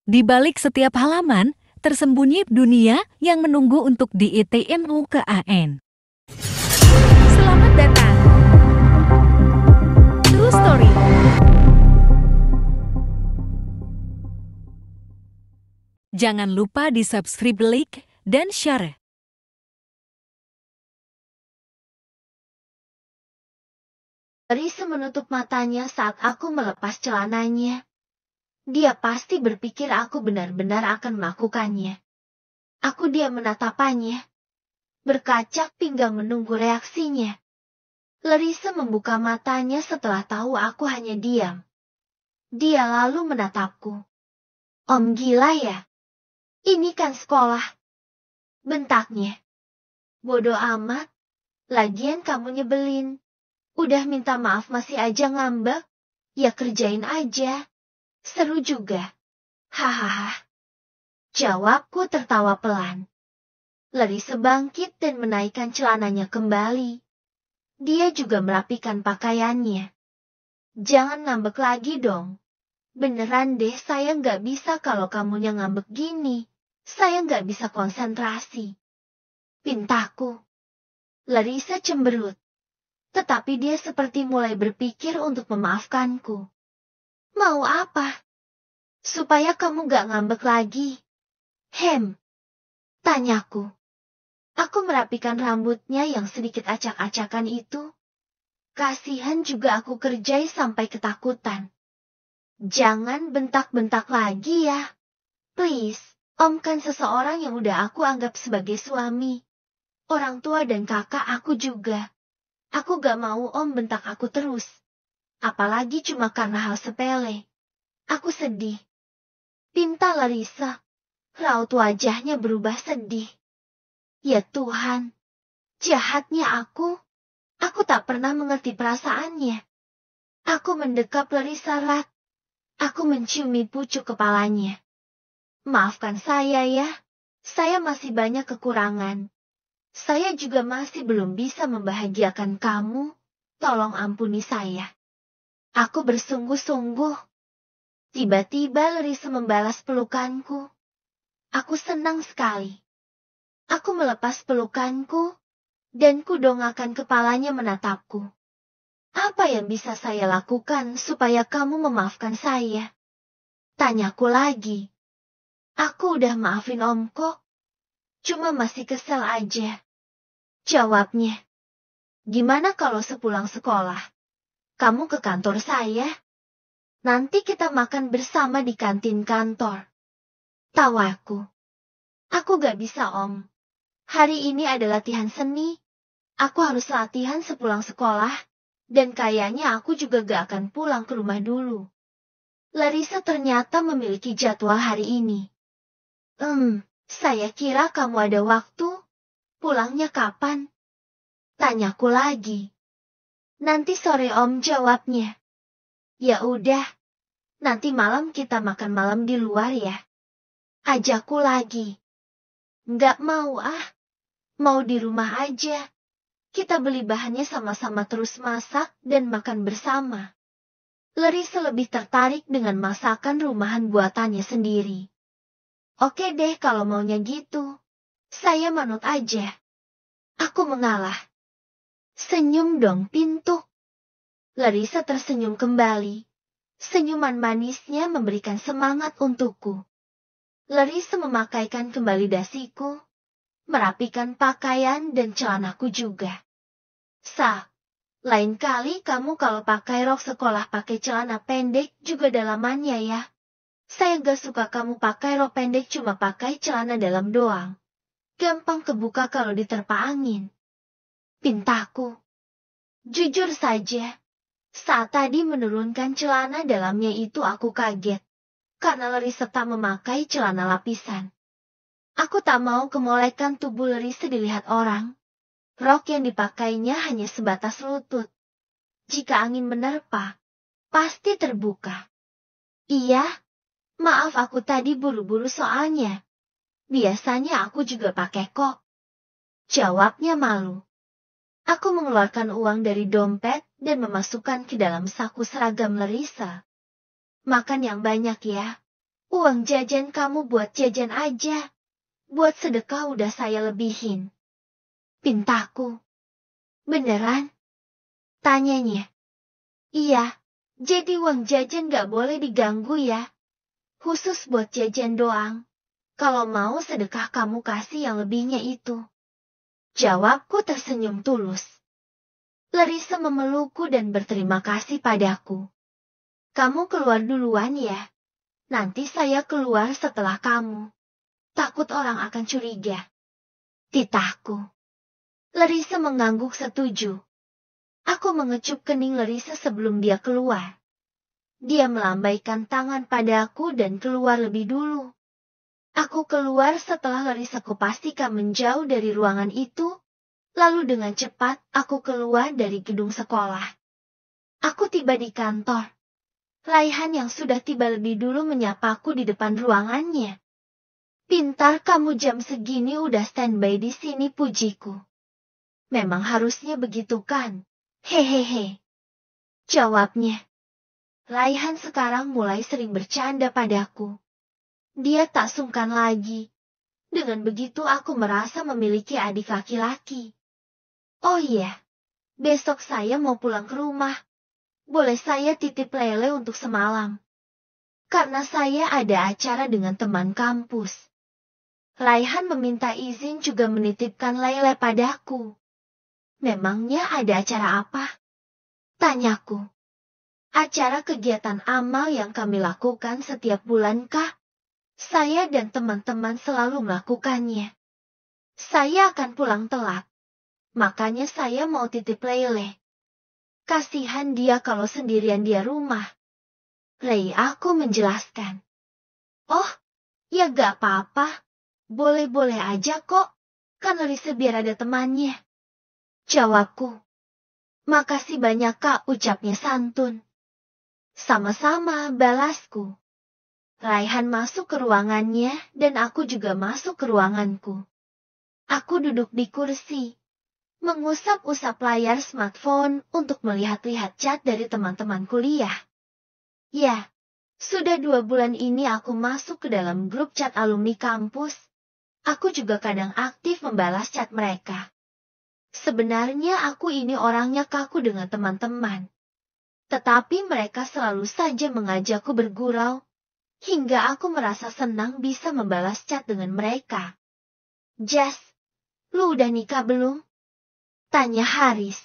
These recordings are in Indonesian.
Di balik setiap halaman, tersembunyi dunia yang menunggu untuk di-ITMU ke AN. Selamat datang. True Story. Jangan lupa di-subscribe, like, dan share. Risa menutup matanya saat aku melepas celananya. Dia pasti berpikir aku benar-benar akan melakukannya. Aku diam menatapannya, berkaca pinggang menunggu reaksinya. Larissa membuka matanya setelah tahu aku hanya diam. Dia lalu menatapku. Om gila ya? Ini kan sekolah. Bentaknya. Bodoh amat. Lagian kamu nyebelin. Udah minta maaf masih aja ngambek. Ya kerjain aja. Seru juga. Hahaha. Jawabku tertawa pelan. Larissa bangkit dan menaikkan celananya kembali. Dia juga merapikan pakaiannya. Jangan ngambek lagi dong. Beneran deh saya nggak bisa kalau kamunya ngambek gini. Saya nggak bisa konsentrasi. Pintaku. Larissa cemberut. Tetapi dia seperti mulai berpikir untuk memaafkanku. Mau apa? Supaya kamu gak ngambek lagi. Tanyaku. Aku merapikan rambutnya yang sedikit acak-acakan itu. Kasihan juga aku kerjai sampai ketakutan. Jangan bentak-bentak lagi ya. Please, Om kan seseorang yang udah aku anggap sebagai suami. Orang tua dan kakak aku juga. Aku gak mau Om bentak aku terus. Apalagi cuma karena hal sepele. Aku sedih. Pinta Larissa. Raut wajahnya berubah sedih. Ya Tuhan. Jahatnya aku. Aku tak pernah mengerti perasaannya. Aku mendekap Larissa erat. Aku menciumi pucuk kepalanya. Maafkan saya ya. Saya masih banyak kekurangan. Saya juga masih belum bisa membahagiakan kamu. Tolong ampuni saya. Aku bersungguh-sungguh. Tiba-tiba Larissa membalas pelukanku. Aku senang sekali. Aku melepas pelukanku, dan kudongakkan kepalanya menatapku. Apa yang bisa saya lakukan supaya kamu memaafkan saya? Tanyaku lagi. Aku udah maafin Om kok. Cuma masih kesel aja. Jawabnya. Gimana kalau sepulang sekolah? Kamu ke kantor saya? Nanti kita makan bersama di kantin kantor. Tawaku. Aku gak bisa Om. Hari ini ada latihan seni. Aku harus latihan sepulang sekolah. Dan kayaknya aku juga gak akan pulang ke rumah dulu. Larissa ternyata memiliki jadwal hari ini. Saya kira kamu ada waktu. Pulangnya kapan? Tanyaku lagi. Nanti sore Om jawabnya. Ya udah. Nanti malam kita makan malam di luar ya. Ajakku lagi. Nggak mau ah. Mau di rumah aja. Kita beli bahannya sama-sama terus masak dan makan bersama. Larissa lebih tertarik dengan masakan rumahan buatannya sendiri. Oke deh kalau maunya gitu. Saya manut aja. Aku mengalah. Senyum dong pintu. Larissa tersenyum kembali. Senyuman manisnya memberikan semangat untukku. Larissa memakaikan kembali dasiku. Merapikan pakaian dan celanaku juga. Lain kali kamu kalau pakai rok sekolah pakai celana pendek juga dalamannya ya. Saya gak suka kamu pakai rok pendek cuma pakai celana dalam doang. Gampang kebuka kalau diterpa angin. Pintaku. Jujur saja. Saat tadi menurunkan celana dalamnya itu aku kaget. Karena Larissa tak memakai celana lapisan. Aku tak mau kemolekan tubuh Larissa dilihat orang. Rok yang dipakainya hanya sebatas lutut. Jika angin menerpa, pasti terbuka. Iya, maaf aku tadi buru-buru soalnya. Biasanya aku juga pakai kok. Jawabnya malu. Aku mengeluarkan uang dari dompet dan memasukkan ke dalam saku seragam Larissa. Makan yang banyak ya. Uang jajan kamu buat jajan aja. Buat sedekah udah saya lebihin. Pintaku. Beneran? Tanyanya. Iya, jadi uang jajan gak boleh diganggu ya. Khusus buat jajan doang. Kalau mau sedekah kamu kasih yang lebihnya itu. Jawabku tersenyum tulus. Larissa memelukku dan berterima kasih padaku. Kamu keluar duluan ya. Nanti saya keluar setelah kamu. Takut orang akan curiga. Titahku. Larissa mengangguk setuju. Aku mengecup kening Larissa sebelum dia keluar. Dia melambaikan tangan padaku dan keluar lebih dulu. Aku keluar setelah Larissa kupastikan menjauh dari ruangan itu. Lalu dengan cepat aku keluar dari gedung sekolah. Aku tiba di kantor. Raihan yang sudah tiba lebih dulu menyapaku di depan ruangannya. Pintar kamu jam segini udah standby di sini, pujiku. Memang harusnya begitu kan? Hehehe. Jawabnya. Raihan sekarang mulai sering bercanda padaku. Dia tak sungkan lagi. Dengan begitu aku merasa memiliki adik laki-laki. Oh iya, besok saya mau pulang ke rumah. Boleh saya titip Lele untuk semalam? Karena saya ada acara dengan teman kampus. Raihan meminta izin juga menitipkan Lele padaku. Memangnya ada acara apa? Tanyaku. Acara kegiatan amal yang kami lakukan setiap bulan kah? Saya dan teman-teman selalu melakukannya. Saya akan pulang telat. Makanya saya mau titip Lele. Kasihan dia kalau sendirian di rumah. Aku menjelaskan. Oh, ya gak apa-apa. Boleh-boleh aja kok. Kan Larissa biar ada temannya. Jawabku. Makasih banyak kak, ucapnya santun. Sama-sama, balasku. Raihan masuk ke ruangannya dan aku juga masuk ke ruanganku. Aku duduk di kursi. Mengusap-usap layar smartphone untuk melihat-lihat chat dari teman-teman kuliah. Ya, sudah 2 bulan ini aku masuk ke dalam grup chat alumni kampus. Aku juga kadang aktif membalas chat mereka. Sebenarnya aku ini orangnya kaku dengan teman-teman. Tetapi mereka selalu saja mengajakku bergurau. Hingga aku merasa senang bisa membalas chat dengan mereka. Jas, lu udah nikah belum? Tanya Haris.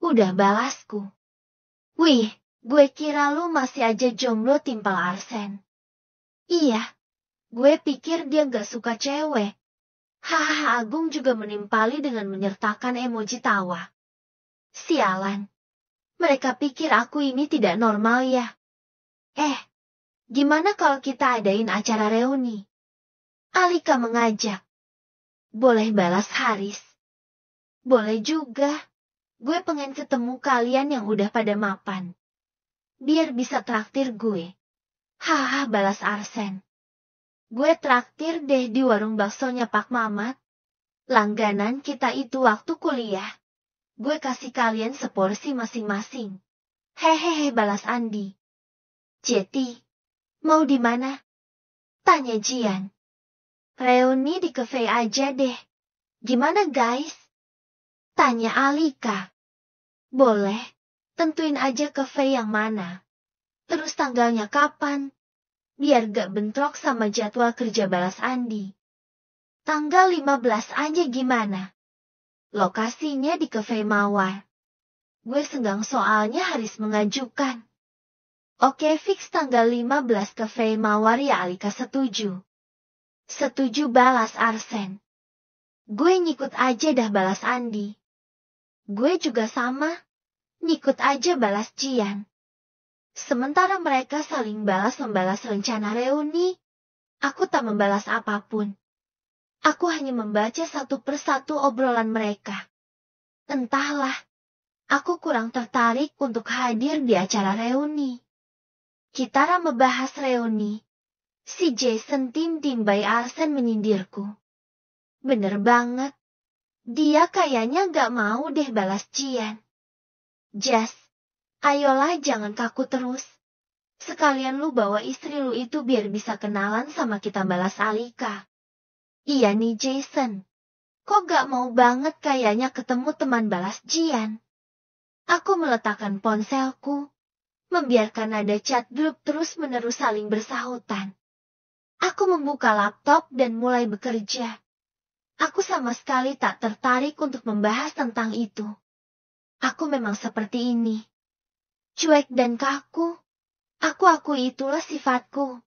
Udah, balasku. Wih, gue kira lu masih aja jomblo timpal Arsen. Iya, gue pikir dia gak suka cewek. Hahaha, Agung juga menimpali dengan menyertakan emoji tawa. Sialan. Mereka pikir aku ini tidak normal ya. Gimana kalau kita adain acara reuni? Alika mengajak. Boleh, balas Haris. Boleh juga. Gue pengen ketemu kalian yang udah pada mapan. Biar bisa traktir gue. Hahaha, balas Arsen. Gue traktir deh di warung baksonya Pak Mamat. Langganan kita itu waktu kuliah. Gue kasih kalian seporsi masing-masing. Hehehe, balas Andi. Jeti, mau di mana? Tanya Jian. Reuni di cafe aja deh. Gimana guys? Tanya Alika. Boleh, tentuin aja cafe yang mana. Terus tanggalnya kapan? Biar gak bentrok sama jadwal kerja, balas Andi. Tanggal 15 aja gimana? Lokasinya di Cafe Mawar. Gue senggang soalnya Haris mengajukan. Oke, fix tanggal 15 Cafe Mawar ya, Alika setuju. Setuju, balas Arsen. Gue ngikut aja dah, balas Andi. Gue juga sama. Ngikut aja, balas Jian. Sementara mereka saling balas-membalas rencana reuni, aku tak membalas apapun. Aku hanya membaca satu persatu obrolan mereka. Entahlah, aku kurang tertarik untuk hadir di acara reuni. Kita membahas reuni. Si Jason Tim by Arsen menyindirku. Bener banget. Dia kayaknya gak mau deh, balas Jian. Jas, ayolah jangan kaku terus. Sekalian lu bawa istri lu itu biar bisa kenalan sama kita balas Alika. Iya nih Jason. Kok gak mau banget kayaknya ketemu teman balas Jian? Aku meletakkan ponselku, membiarkan nada chat grup terus-menerus saling bersahutan. Aku membuka laptop dan mulai bekerja. Aku sama sekali tak tertarik untuk membahas tentang itu. Aku memang seperti ini. Cuek dan kaku. Aku itulah sifatku.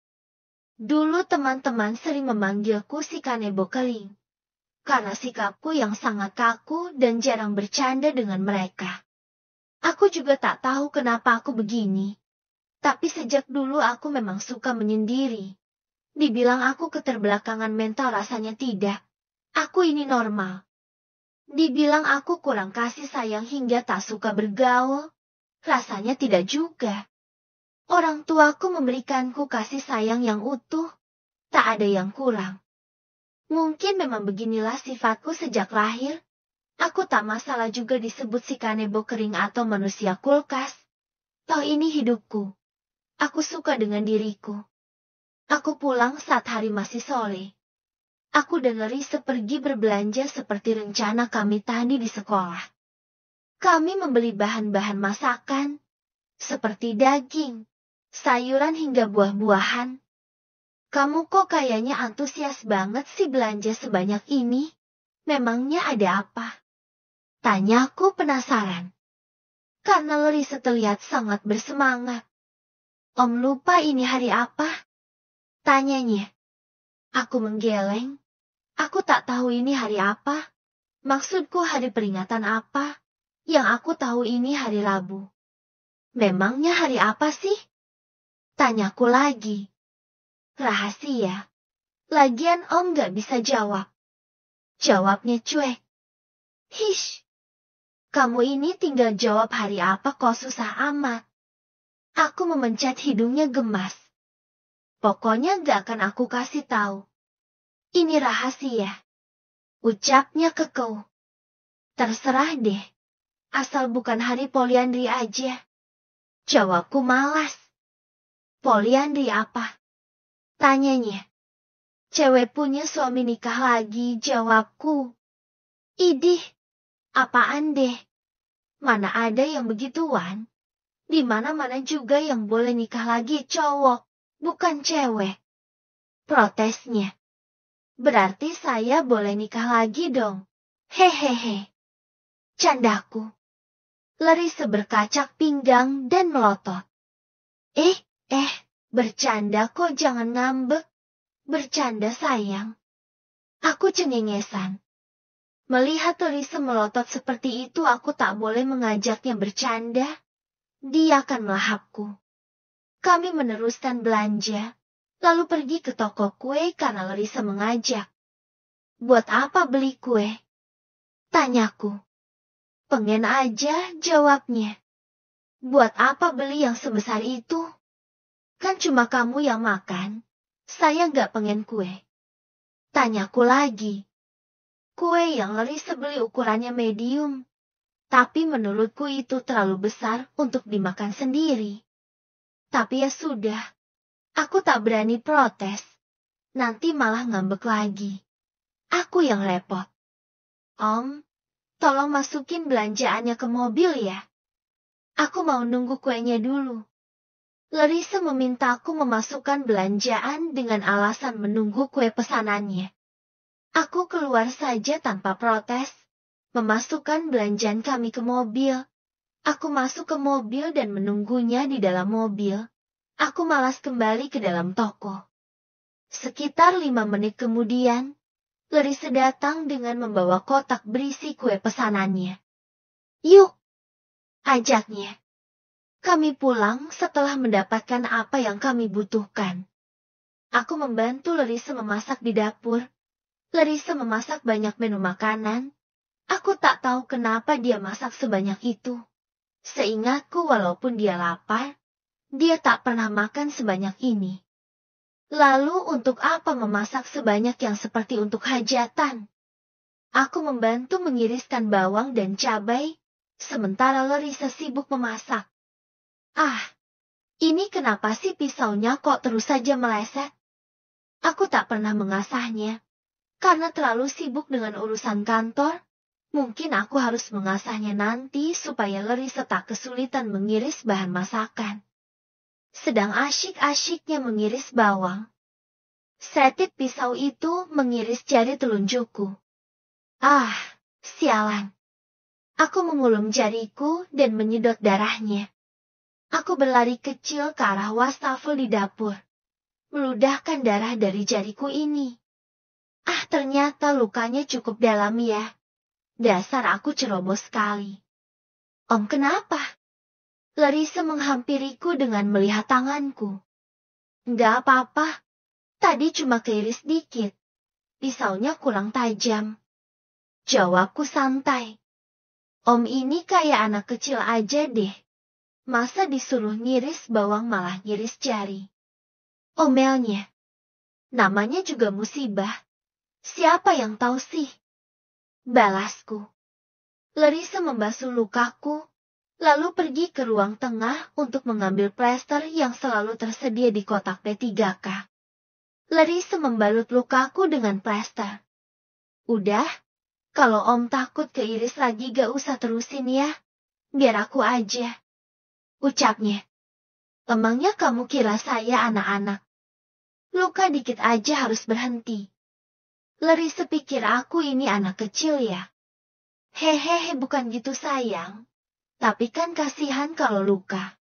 Dulu teman-teman sering memanggilku si Kanebo Kering. Karena sikapku yang sangat kaku dan jarang bercanda dengan mereka. Aku juga tak tahu kenapa aku begini. Tapi sejak dulu aku memang suka menyendiri. Dibilang aku keterbelakangan mental rasanya tidak. Aku ini normal. Dibilang aku kurang kasih sayang hingga tak suka bergaul. Rasanya tidak juga. Orang tuaku memberikanku kasih sayang yang utuh. Tak ada yang kurang. Mungkin memang beginilah sifatku sejak lahir. Aku tak masalah juga disebut si Kanebo Kering atau manusia kulkas. Toh ini hidupku. Aku suka dengan diriku. Aku pulang saat hari masih sore. Aku dan Larissa pergi berbelanja seperti rencana kami tadi di sekolah. Kami membeli bahan-bahan masakan, seperti daging, sayuran hingga buah-buahan. Kamu kok kayaknya antusias banget sih belanja sebanyak ini? Memangnya ada apa? Tanyaku penasaran. Karena Larissa terlihat sangat bersemangat. Om lupa ini hari apa? Tanyanya. Aku menggeleng. Aku tak tahu ini hari apa. Maksudku hari peringatan apa? Yang aku tahu ini hari Rabu. Memangnya hari apa sih? Tanyaku lagi. Rahasia. Lagian Om gak bisa jawab. Jawabnya cuek. Hish. Kamu ini tinggal jawab hari apa kok susah amat. Aku memencet hidungnya gemas. Pokoknya gak akan aku kasih tahu. Ini rahasia. Ucapnya kekeh. Terserah deh. Asal bukan hari poliandri aja. Jawabku malas. Poliandri apa? Tanyanya. Cewek punya suami nikah lagi, jawabku. Idih, apaan deh? Mana ada yang begituan? Di mana-mana juga yang boleh nikah lagi cowok, bukan cewek. Protesnya. Berarti saya boleh nikah lagi dong. Hehehe. Candaku. Larissa berkacak pinggang dan melotot. Bercanda kok jangan ngambek. Bercanda sayang. Aku cengengesan. Melihat Larissa melotot seperti itu aku tak boleh mengajaknya bercanda. Dia akan melahapku. Kami meneruskan belanja. Lalu pergi ke toko kue karena Larissa mengajak. Buat apa beli kue? Tanyaku. Pengen aja, jawabnya. Buat apa beli yang sebesar itu? Kan cuma kamu yang makan. Saya gak pengen kue. Tanyaku lagi. Kue yang Larissa beli ukurannya medium. Tapi menurutku itu terlalu besar untuk dimakan sendiri. Tapi ya sudah. Aku tak berani protes. Nanti malah ngambek lagi. Aku yang repot. Om, tolong masukin belanjaannya ke mobil ya. Aku mau nunggu kuenya dulu. Larissa memintaku memasukkan belanjaan dengan alasan menunggu kue pesanannya. Aku keluar saja tanpa protes, memasukkan belanjaan kami ke mobil. Aku masuk ke mobil dan menunggunya di dalam mobil. Aku malas kembali ke dalam toko. Sekitar 5 menit kemudian, Larissa datang dengan membawa kotak berisi kue pesanannya. Yuk, ajaknya. Kami pulang setelah mendapatkan apa yang kami butuhkan. Aku membantu Larissa memasak di dapur. Larissa memasak banyak menu makanan. Aku tak tahu kenapa dia masak sebanyak itu. Seingatku walaupun dia lapar, dia tak pernah makan sebanyak ini. Lalu untuk apa memasak sebanyak yang seperti untuk hajatan? Aku membantu mengiriskan bawang dan cabai, sementara Larissa sibuk memasak. Ini kenapa sih pisaunya kok terus saja meleset? Aku tak pernah mengasahnya. Karena terlalu sibuk dengan urusan kantor, mungkin aku harus mengasahnya nanti supaya Larissa tak kesulitan mengiris bahan masakan. Sedang asyik-asyiknya mengiris bawang, setit pisau itu mengiris jari telunjukku. Ah, sialan. Aku mengulum jariku dan menyedot darahnya. Aku berlari kecil ke arah wastafel di dapur, meludahkan darah dari jariku ini. Ah, ternyata lukanya cukup dalam ya. Dasar aku ceroboh sekali. Om, kenapa? Larissa menghampiriku dengan melihat tanganku. Enggak apa-apa. Tadi cuma keiris dikit. Pisaunya kurang tajam. Jawabku santai. Om ini kayak anak kecil aja deh. Masa disuruh ngiris bawang malah ngiris jari. Omelnya. Namanya juga musibah. Siapa yang tahu sih? Balasku. Larissa membasuh lukaku, lalu pergi ke ruang tengah untuk mengambil plester yang selalu tersedia di kotak P3K. Larissa membalut lukaku dengan plester. Udah, kalau Om takut keiris lagi gak usah terusin ya. Biar aku aja. Ucapnya. Emangnya kamu kira saya anak-anak? Luka dikit aja harus berhenti. Larissa pikir aku ini anak kecil ya. Hehehe, bukan gitu sayang. Tapi kan kasihan kalau luka.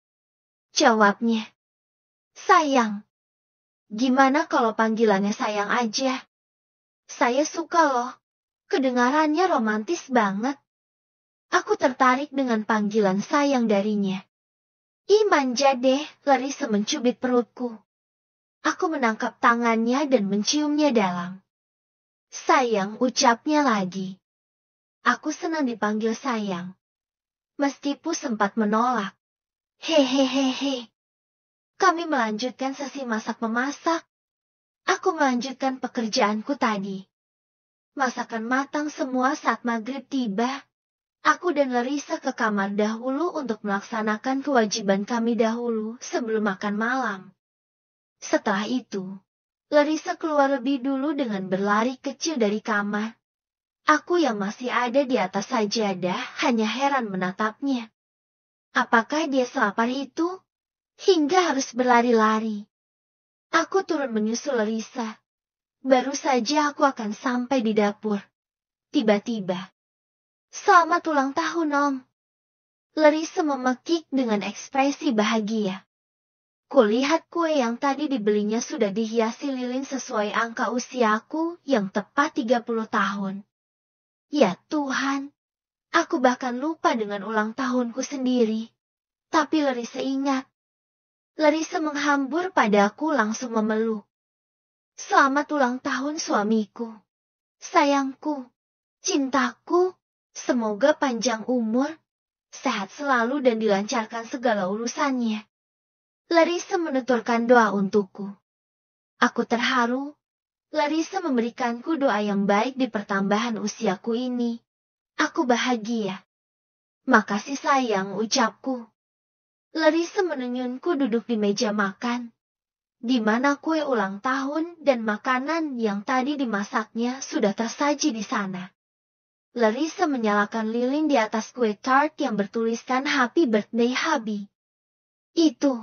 Jawabnya. Sayang. Gimana kalau panggilannya sayang aja? Saya suka loh. Kedengarannya romantis banget. Aku tertarik dengan panggilan sayang darinya. Ih, manja deh, Larissa mencubit perutku. Aku menangkap tangannya dan menciumnya dalam. Sayang, ucapnya lagi. Aku senang dipanggil sayang. Meskipun sempat menolak. Hehehehe. Kami melanjutkan sesi masak-memasak. Aku melanjutkan pekerjaanku tadi. Masakan matang semua saat maghrib tiba. Aku dan Larissa ke kamar dahulu untuk melaksanakan kewajiban kami dahulu sebelum makan malam. Setelah itu, Larissa keluar lebih dulu dengan berlari kecil dari kamar. Aku yang masih ada di atas sajadah hanya heran menatapnya. Apakah dia selapar itu? Hingga harus berlari-lari. Aku turun menyusul Larissa. Baru saja aku akan sampai di dapur. Tiba-tiba. Selamat ulang tahun, Om. Larissa memekik dengan ekspresi bahagia. Kulihat kue yang tadi dibelinya sudah dihiasi lilin sesuai angka usiaku yang tepat 30 tahun. Ya Tuhan, aku bahkan lupa dengan ulang tahunku sendiri. Tapi Larissa ingat. Larissa menghambur padaku langsung memeluk. Selamat ulang tahun suamiku. Sayangku, cintaku. Semoga panjang umur, sehat selalu dan dilancarkan segala urusannya. Larissa menuturkan doa untukku. Aku terharu. Larissa memberikanku doa yang baik di pertambahan usiaku ini. Aku bahagia. Makasih sayang, ucapku. Larissa menunyunku duduk di meja makan, di mana kue ulang tahun dan makanan yang tadi dimasaknya sudah tersaji di sana. Larissa menyalakan lilin di atas kue tart yang bertuliskan Happy Birthday Habi. Itu.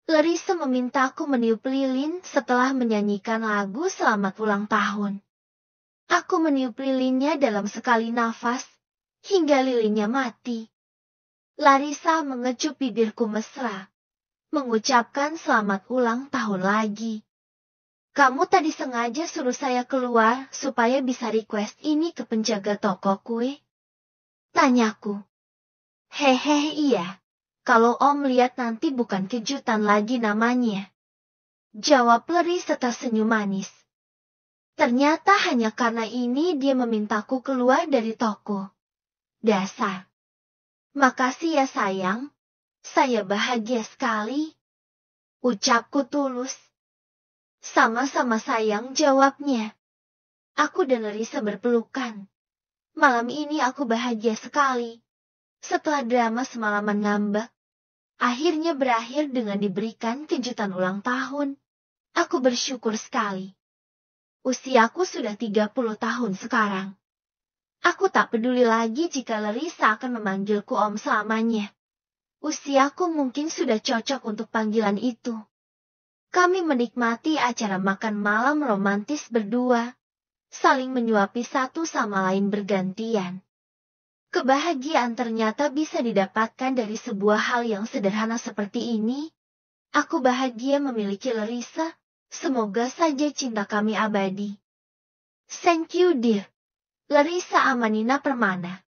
Larissa memintaku meniup lilin setelah menyanyikan lagu Selamat Ulang Tahun. Aku meniup lilinnya dalam sekali nafas, hingga lilinnya mati. Larissa mengecup bibirku mesra, mengucapkan selamat ulang tahun lagi. Kamu tadi sengaja suruh saya keluar supaya bisa request ini ke penjaga toko kue? Tanyaku. Hehe, iya. Kalau Om lihat nanti bukan kejutan lagi namanya. Jawab Larissa serta senyum manis. Ternyata hanya karena ini dia memintaku keluar dari toko. Dasar. Makasih ya sayang. Saya bahagia sekali. Ucapku tulus. Sama-sama sayang, jawabnya. Aku dan Larissa berpelukan. Malam ini aku bahagia sekali. Setelah drama semalaman ngambek, akhirnya berakhir dengan diberikan kejutan ulang tahun. Aku bersyukur sekali. Usiaku sudah 30 tahun sekarang. Aku tak peduli lagi jika Larissa akan memanggilku Om selamanya. Usiaku mungkin sudah cocok untuk panggilan itu. Kami menikmati acara makan malam romantis berdua, saling menyuapi satu sama lain bergantian. Kebahagiaan ternyata bisa didapatkan dari sebuah hal yang sederhana seperti ini. Aku bahagia memiliki Larissa, semoga saja cinta kami abadi. Thank you dear. Larissa Amanina Permana.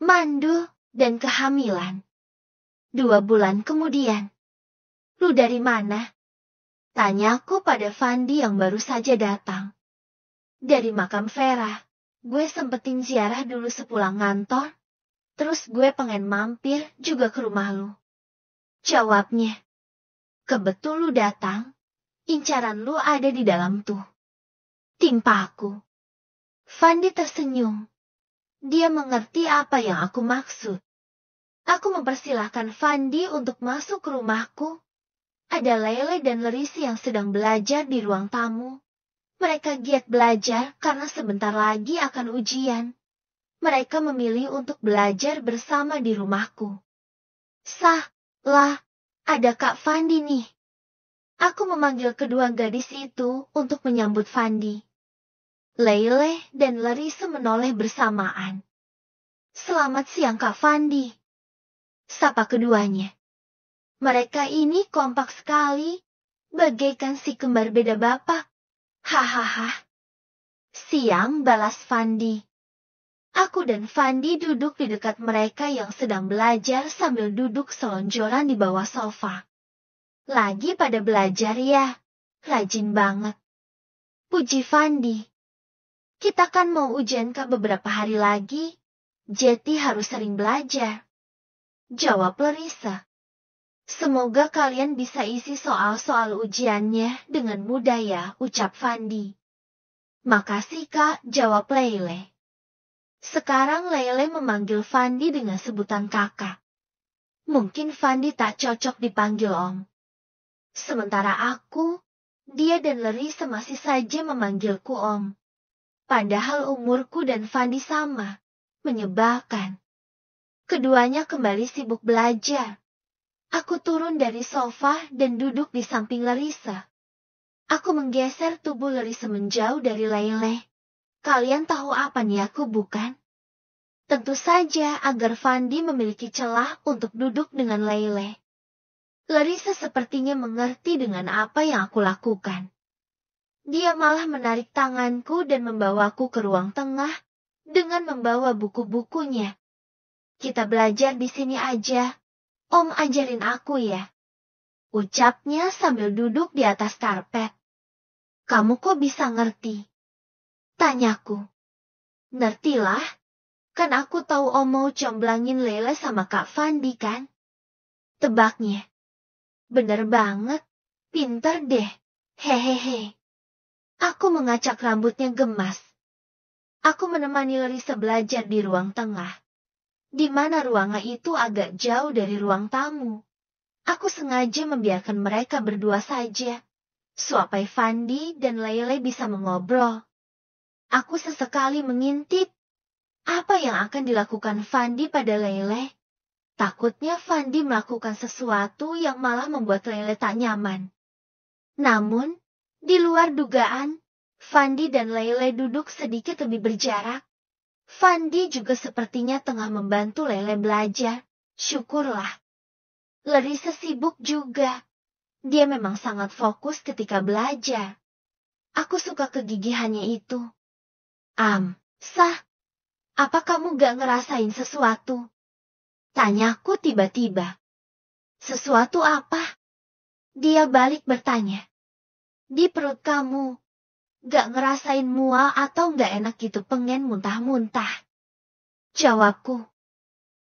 Mandul dan kehamilan. 2 bulan kemudian. Lu dari mana? Tanyaku pada Fandi yang baru saja datang. Dari makam Vera. Gue sempetin ziarah dulu sepulang ngantor. Terus gue pengen mampir juga ke rumah lu. Jawabnya. Kebetul lu datang. Incaran lu ada di dalam tuh. Timpa aku. Fandi tersenyum. Dia mengerti apa yang aku maksud. Aku mempersilahkan Fandi untuk masuk ke rumahku. Ada Lele dan Larissa yang sedang belajar di ruang tamu. Mereka giat belajar karena sebentar lagi akan ujian. Mereka memilih untuk belajar bersama di rumahku. Ada Kak Fandi nih. Aku memanggil kedua gadis itu untuk menyambut Fandi. Lele dan Larissa menoleh bersamaan. Selamat siang Kak Fandi. Sapa keduanya. Mereka ini kompak sekali, bagaikan si kembar beda bapak. Hahaha. Siang balas Fandi. Aku dan Fandi duduk di dekat mereka yang sedang belajar sambil duduk selonjoran di bawah sofa. Lagi pada belajar ya, rajin banget. Puji Fandi. Kita kan mau ujian Kak beberapa hari lagi, jadi harus sering belajar. Jawab Larissa. Semoga kalian bisa isi soal-soal ujiannya dengan mudah ya, ucap Fandi. Makasih Kak, jawab Lele. Sekarang Lele memanggil Fandi dengan sebutan kakak. Mungkin Fandi tak cocok dipanggil Om. Sementara aku, dia dan Larissa masih saja memanggilku Om. Padahal umurku dan Fandi sama, menyebalkan. Keduanya kembali sibuk belajar. Aku turun dari sofa dan duduk di samping Larissa. Aku menggeser tubuh Larissa menjauh dari Lele. Kalian tahu apa nih aku bukan? Tentu saja agar Fandi memiliki celah untuk duduk dengan Lele. Larissa sepertinya mengerti dengan apa yang aku lakukan. Dia malah menarik tanganku dan membawaku ke ruang tengah dengan membawa buku-bukunya. Kita belajar di sini aja. Om ajarin aku ya. Ucapnya sambil duduk di atas karpet. Kamu kok bisa ngerti? Tanyaku. Ngertilah. Kan aku tahu Om mau comblangin Lele sama Kak Fandi kan? Tebaknya. Bener banget. Pinter deh. Hehehe. Aku mengacak rambutnya gemas. Aku menemani Larissa belajar di ruang tengah. Di mana ruangan itu agak jauh dari ruang tamu. Aku sengaja membiarkan mereka berdua saja. Suapai Fandi dan Lele bisa mengobrol. Aku sesekali mengintip. Apa yang akan dilakukan Fandi pada Lele? Takutnya Fandi melakukan sesuatu yang malah membuat Lele tak nyaman. Namun, di luar dugaan, Fandi dan Lele duduk sedikit lebih berjarak. Fandi juga sepertinya tengah membantu Lele belajar. Syukurlah. Larissa sibuk juga. Dia memang sangat fokus ketika belajar. Aku suka kegigihannya itu. Apa kamu gak ngerasain sesuatu? Tanyaku tiba-tiba. Sesuatu apa? Dia balik bertanya. Di perut kamu. Gak ngerasain mual atau gak enak gitu pengen muntah-muntah? Jawabku.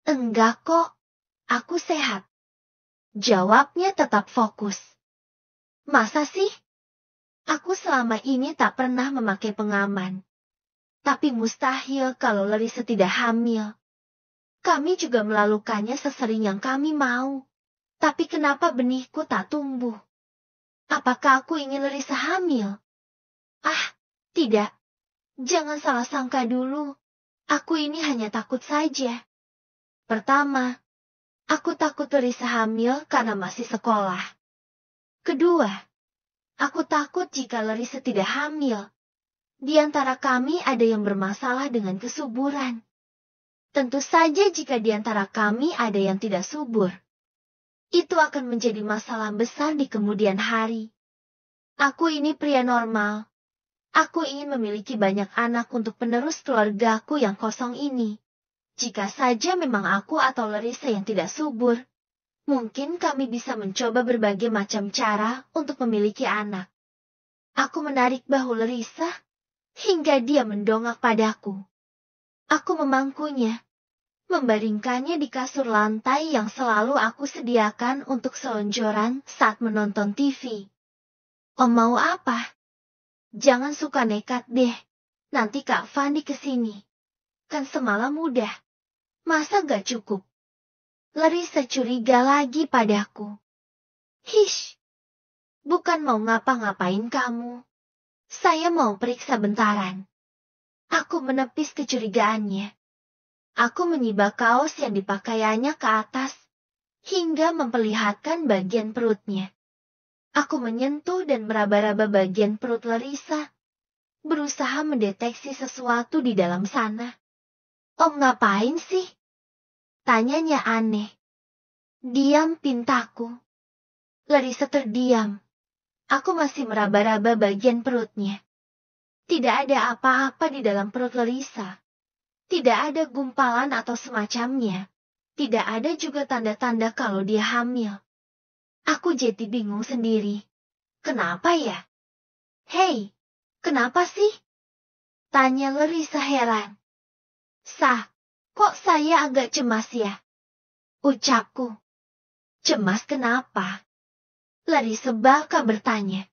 Enggak kok. Aku sehat. Jawabnya tetap fokus. Masa sih? Aku selama ini tak pernah memakai pengaman. Tapi mustahil kalau Larissa tidak hamil. Kami juga melakukannya sesering yang kami mau. Tapi kenapa benihku tak tumbuh? Apakah aku ingin Larissa hamil? Ah, tidak. Jangan salah sangka dulu. Aku ini hanya takut saja. Pertama, aku takut Larissa hamil karena masih sekolah. Kedua, aku takut jika Larissa tidak hamil. Di antara kami ada yang bermasalah dengan kesuburan. Tentu saja jika di antara kami ada yang tidak subur. Itu akan menjadi masalah besar di kemudian hari. Aku ini pria normal. Aku ingin memiliki banyak anak untuk penerus keluargaku yang kosong ini. Jika saja memang aku atau Larissa yang tidak subur, mungkin kami bisa mencoba berbagai macam cara untuk memiliki anak. Aku menarik bahu Larissa hingga dia mendongak padaku. Aku memangkunya, membaringkannya di kasur lantai yang selalu aku sediakan untuk selonjoran saat menonton TV. Om mau apa? Jangan suka nekat deh. Nanti Kak Fandi kesini. Kan semalam udah. Masa gak cukup? Larissa curiga lagi padaku. Hish. Bukan mau ngapa-ngapain kamu. Saya mau periksa bentaran. Aku menepis kecurigaannya. Aku menyibak kaos yang dipakaiannya ke atas, hingga memperlihatkan bagian perutnya. Aku menyentuh dan meraba-raba bagian perut Larissa, berusaha mendeteksi sesuatu di dalam sana. Om ngapain sih? Tanyanya aneh. Diam, pintaku. Larissa terdiam. Aku masih meraba-raba bagian perutnya. Tidak ada apa-apa di dalam perut Larissa. Tidak ada gumpalan atau semacamnya. Tidak ada juga tanda-tanda kalau dia hamil. Aku jadi bingung sendiri. Kenapa ya? Hei, kenapa sih? Tanya Larissa heran. Kok saya agak cemas ya? Ucapku. Cemas kenapa? Larissa baka bertanya.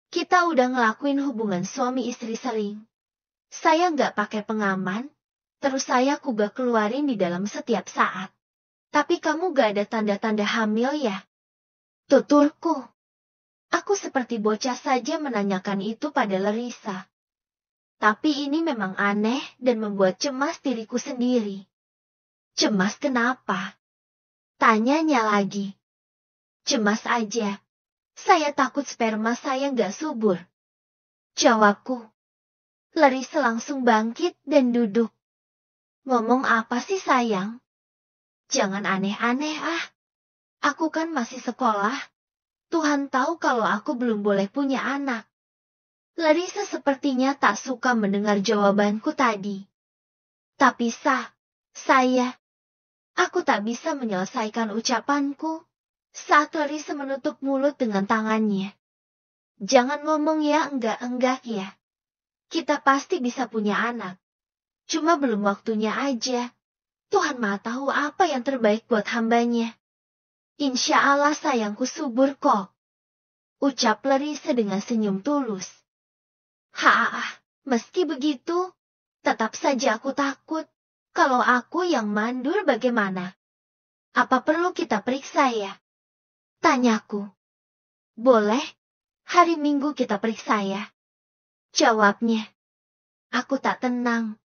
Kita udah ngelakuin hubungan suami istri sering. Saya nggak pakai pengaman. Terus saya kuga keluarin di dalam setiap saat. Tapi kamu gak ada tanda-tanda hamil ya? Tuturku. Aku seperti bocah saja menanyakan itu pada Larissa. Tapi ini memang aneh dan membuat cemas diriku sendiri. Cemas kenapa? Tanyanya lagi. Cemas aja. Saya takut sperma saya gak subur. Jawabku. Larissa langsung bangkit dan duduk. Ngomong apa sih sayang? Jangan aneh-aneh ah. Aku kan masih sekolah. Tuhan tahu kalau aku belum boleh punya anak. Larissa sepertinya tak suka mendengar jawabanku tadi. Tapi aku tak bisa menyelesaikan ucapanku saat Larissa menutup mulut dengan tangannya. Jangan ngomong ya enggak ya. Kita pasti bisa punya anak. Cuma belum waktunya aja. Tuhan Maha tahu apa yang terbaik buat hambanya. Insya Allah sayangku subur kok. Ucap Larissa dengan senyum tulus. Meski begitu, tetap saja aku takut. Kalau aku yang mandul bagaimana? Apa perlu kita periksa ya? Tanyaku. Boleh, hari Minggu kita periksa ya. Jawabnya. Aku tak tenang.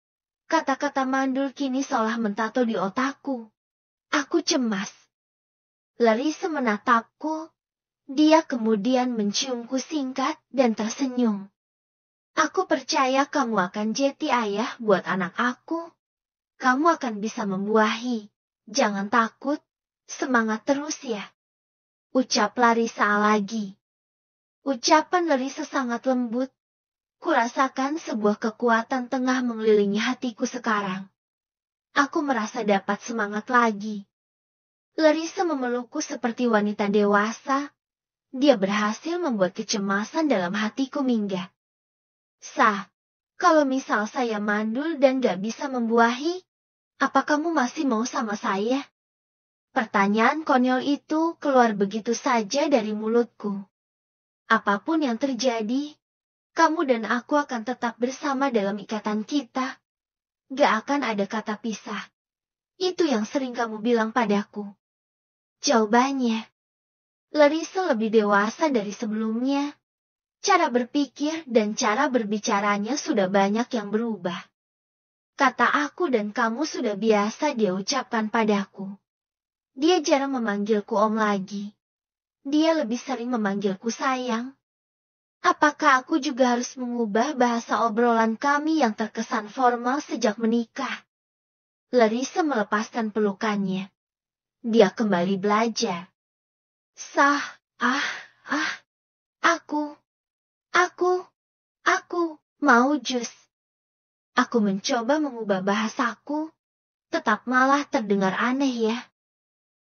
Kata-kata mandul kini seolah mentato di otakku. Aku cemas. Larissa menatapku. Dia kemudian menciumku singkat dan tersenyum. Aku percaya kamu akan jadi ayah buat anak aku. Kamu akan bisa membuahi. Jangan takut. Semangat terus ya. Ucap Larissa lagi. Ucapan Larissa sangat lembut. Kurasakan sebuah kekuatan tengah mengelilingi hatiku sekarang. Aku merasa dapat semangat lagi. Larissa memelukku seperti wanita dewasa. Dia berhasil membuat kecemasan dalam hatiku minggat. Kalau misal saya mandul dan gak bisa membuahi, apa kamu masih mau sama saya? Pertanyaan konyol itu keluar begitu saja dari mulutku. Apapun yang terjadi, kamu dan aku akan tetap bersama dalam ikatan kita. Gak akan ada kata pisah. Itu yang sering kamu bilang padaku. Jawabannya, Larissa lebih dewasa dari sebelumnya. Cara berpikir dan cara berbicaranya sudah banyak yang berubah. Kata aku dan kamu sudah biasa dia ucapkan padaku. Dia jarang memanggilku om lagi. Dia lebih sering memanggilku sayang. Apakah aku juga harus mengubah bahasa obrolan kami yang terkesan formal sejak menikah? Larissa melepaskan pelukannya. Dia kembali belajar. Aku mau jus. Aku mencoba mengubah bahasaku, tetap malah terdengar aneh ya.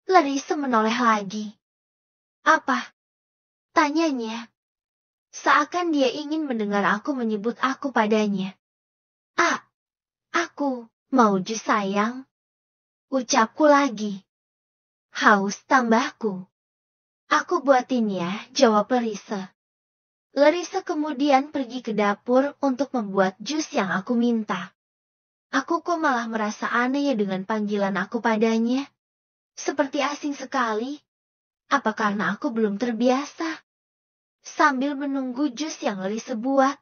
Larissa menoleh lagi. Apa? Tanyanya. Seakan dia ingin mendengar aku menyebut aku padanya. Aku mau jus sayang. Ucapku lagi. Haus tambahku. Aku buatin ya, jawab Larissa. Larissa kemudian pergi ke dapur untuk membuat jus yang aku minta. Aku kok malah merasa aneh ya dengan panggilan aku padanya. Seperti asing sekali. Apa karena aku belum terbiasa? Sambil menunggu jus yang Larissa buat,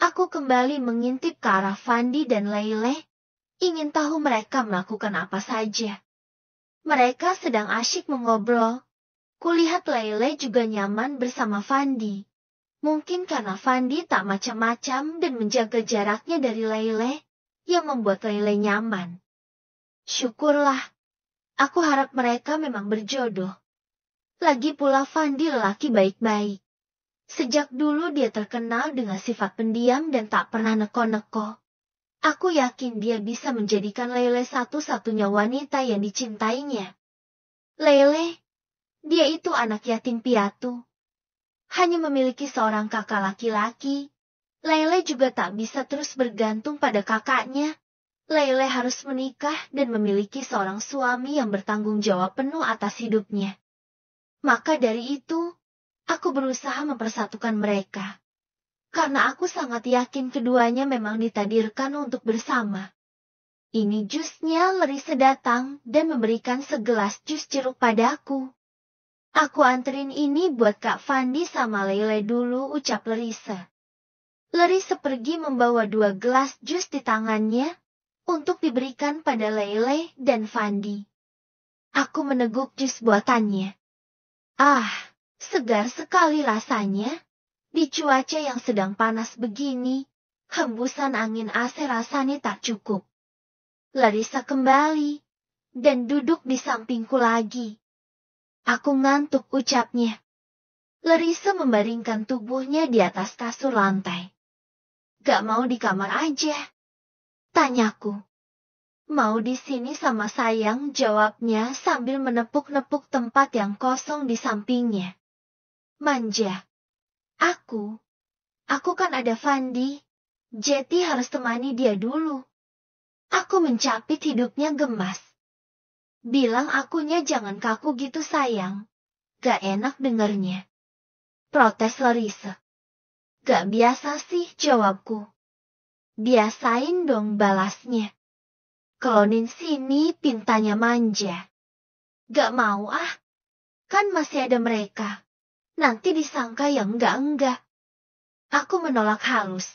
aku kembali mengintip ke arah Fandi dan Leile, ingin tahu mereka melakukan apa saja. Mereka sedang asyik mengobrol. Kulihat Leile juga nyaman bersama Fandi. Mungkin karena Fandi tak macam-macam dan menjaga jaraknya dari Leile, yang membuat Leile nyaman. Syukurlah. Aku harap mereka memang berjodoh. Lagi pula Fandi lelaki baik-baik. Sejak dulu dia terkenal dengan sifat pendiam dan tak pernah neko-neko. Aku yakin dia bisa menjadikan Leile satu-satunya wanita yang dicintainya. Leile, dia itu anak yatim piatu. Hanya memiliki seorang kakak laki-laki. Leile juga tak bisa terus bergantung pada kakaknya. Leile harus menikah dan memiliki seorang suami yang bertanggung jawab penuh atas hidupnya. Maka dari itu, aku berusaha mempersatukan mereka. Karena aku sangat yakin keduanya memang ditakdirkan untuk bersama. Ini jusnya. Larissa datang dan memberikan segelas jus jeruk padaku. Aku anterin ini buat Kak Fandi sama Leile dulu, ucap Larissa. Larissa pergi membawa 2 gelas jus di tangannya, untuk diberikan pada Leile dan Fandi. Aku meneguk jus buatannya. Segar sekali rasanya. Di cuaca yang sedang panas begini, hembusan angin AC rasanya tak cukup. Larissa kembali, dan duduk di sampingku lagi. Aku ngantuk, ucapnya. Larissa membaringkan tubuhnya di atas kasur lantai. Gak mau di kamar aja? Tanyaku. Mau di sini sama sayang, jawabnya sambil menepuk-nepuk tempat yang kosong di sampingnya. Manja. Aku kan ada Fandi. Jetty harus temani dia dulu. Aku mencapit hidupnya gemas. Bilang akunya jangan kaku gitu sayang. Gak enak dengernya. Protes Larissa. Gak biasa sih, jawabku. Biasain dong, balasnya. Klonin sini, pintanya manja. Gak mau kan masih ada mereka. Nanti disangka yang enggak-enggak. Aku menolak halus.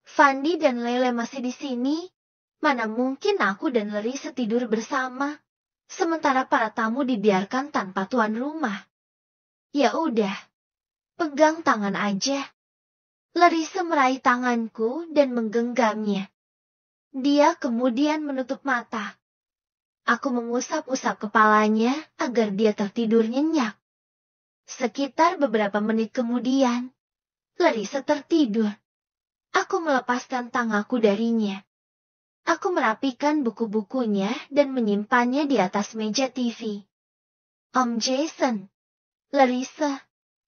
Fandi dan Leile masih di sini. Mana mungkin aku dan Larissa tidur bersama, sementara para tamu dibiarkan tanpa tuan rumah. Ya udah, pegang tangan aja. Larissa meraih tanganku dan menggenggamnya. Dia kemudian menutup mata. Aku mengusap-usap kepalanya agar dia tertidur nyenyak. Sekitar beberapa menit kemudian, Larissa tertidur. Aku melepaskan tanganku darinya. Aku merapikan buku-bukunya dan menyimpannya di atas meja TV. Om Jason. Larissa,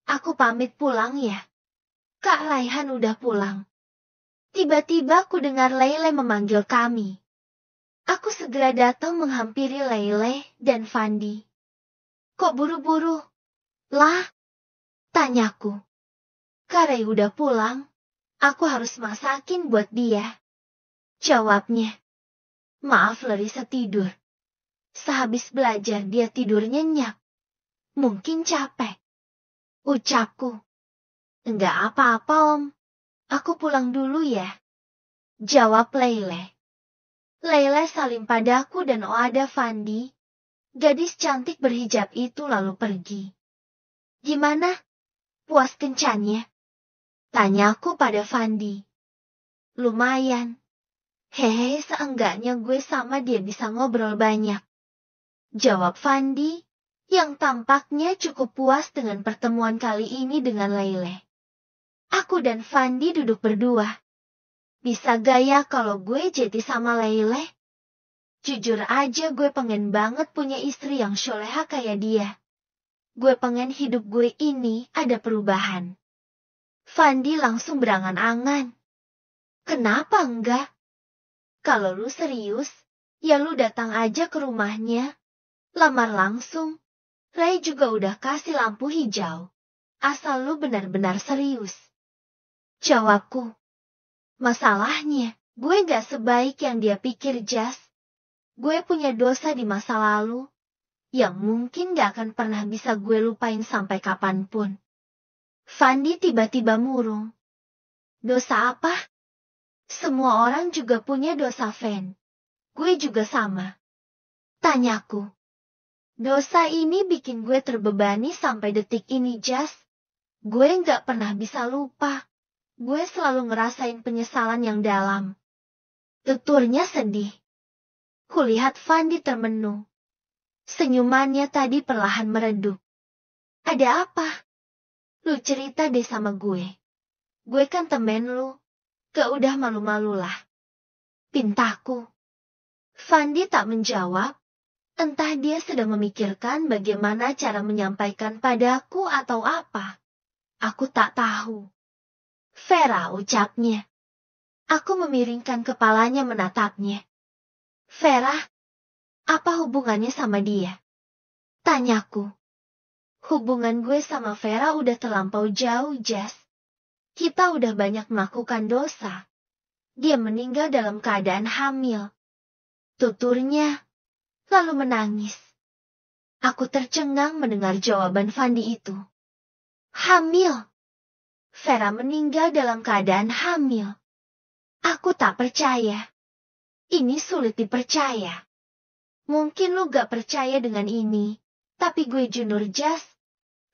aku pamit pulang ya. Kak Raihan udah pulang. Tiba-tiba aku dengar Leile memanggil kami. Aku segera datang menghampiri Leile dan Fandi. Kok buru-buru? Lah? Tanyaku. Kak Rai udah pulang. Aku harus masakin buat dia. Jawabnya. Maaf, Larissa tidur. Sehabis belajar dia tidur nyenyak. Mungkin capek. Ucapku. Enggak apa-apa Om. Aku pulang dulu ya. Jawab Leile. Leile salim padaku dan Oada Fandi. Gadis cantik berhijab itu lalu pergi. Gimana? Puas kencannya? Tanyaku pada Fandi. Lumayan. Hehe, seenggaknya gue sama dia bisa ngobrol banyak. Jawab Fandi, yang tampaknya cukup puas dengan pertemuan kali ini dengan Leile. Aku dan Fandi duduk berdua. Bisa gaya kalau gue jadi sama Leile? Jujur aja gue pengen banget punya istri yang soleha kayak dia. Gue pengen hidup gue ini ada perubahan. Fandi langsung berangan-angan. Kenapa enggak? Kalau lu serius, ya lu datang aja ke rumahnya. Lamar langsung. Ray juga udah kasih lampu hijau. Asal lu benar-benar serius. Jawabku. Masalahnya, gue gak sebaik yang dia pikir, Jas. Gue punya dosa di masa lalu, yang mungkin gak akan pernah bisa gue lupain sampai kapanpun. Fandi tiba-tiba murung. Dosa apa? Semua orang juga punya dosa, Fen. Gue juga sama. Tanyaku. Dosa ini bikin gue terbebani sampai detik ini, Jas. Gue gak pernah bisa lupa. Gue selalu ngerasain penyesalan yang dalam. Tuturnya sedih. Kulihat Fandi termenung. Senyumannya tadi perlahan meredup. Ada apa? Lu cerita deh sama gue. Gue kan temen lu. Gak udah malu-malulah. Pintaku. Fandi tak menjawab. Entah dia sedang memikirkan bagaimana cara menyampaikan padaku atau apa. Aku tak tahu. Vera, ucapnya. Aku memiringkan kepalanya menatapnya. Vera, apa hubungannya sama dia? Tanyaku. Hubungan gue sama Vera udah terlampau jauh, Jas. Kita udah banyak melakukan dosa. Dia meninggal dalam keadaan hamil. Tuturnya, lalu menangis. Aku tercengang mendengar jawaban Fandi itu. Hamil. Vera meninggal dalam keadaan hamil. Aku tak percaya. Ini sulit dipercaya. Mungkin lu gak percaya dengan ini, tapi gue jujur, Jas.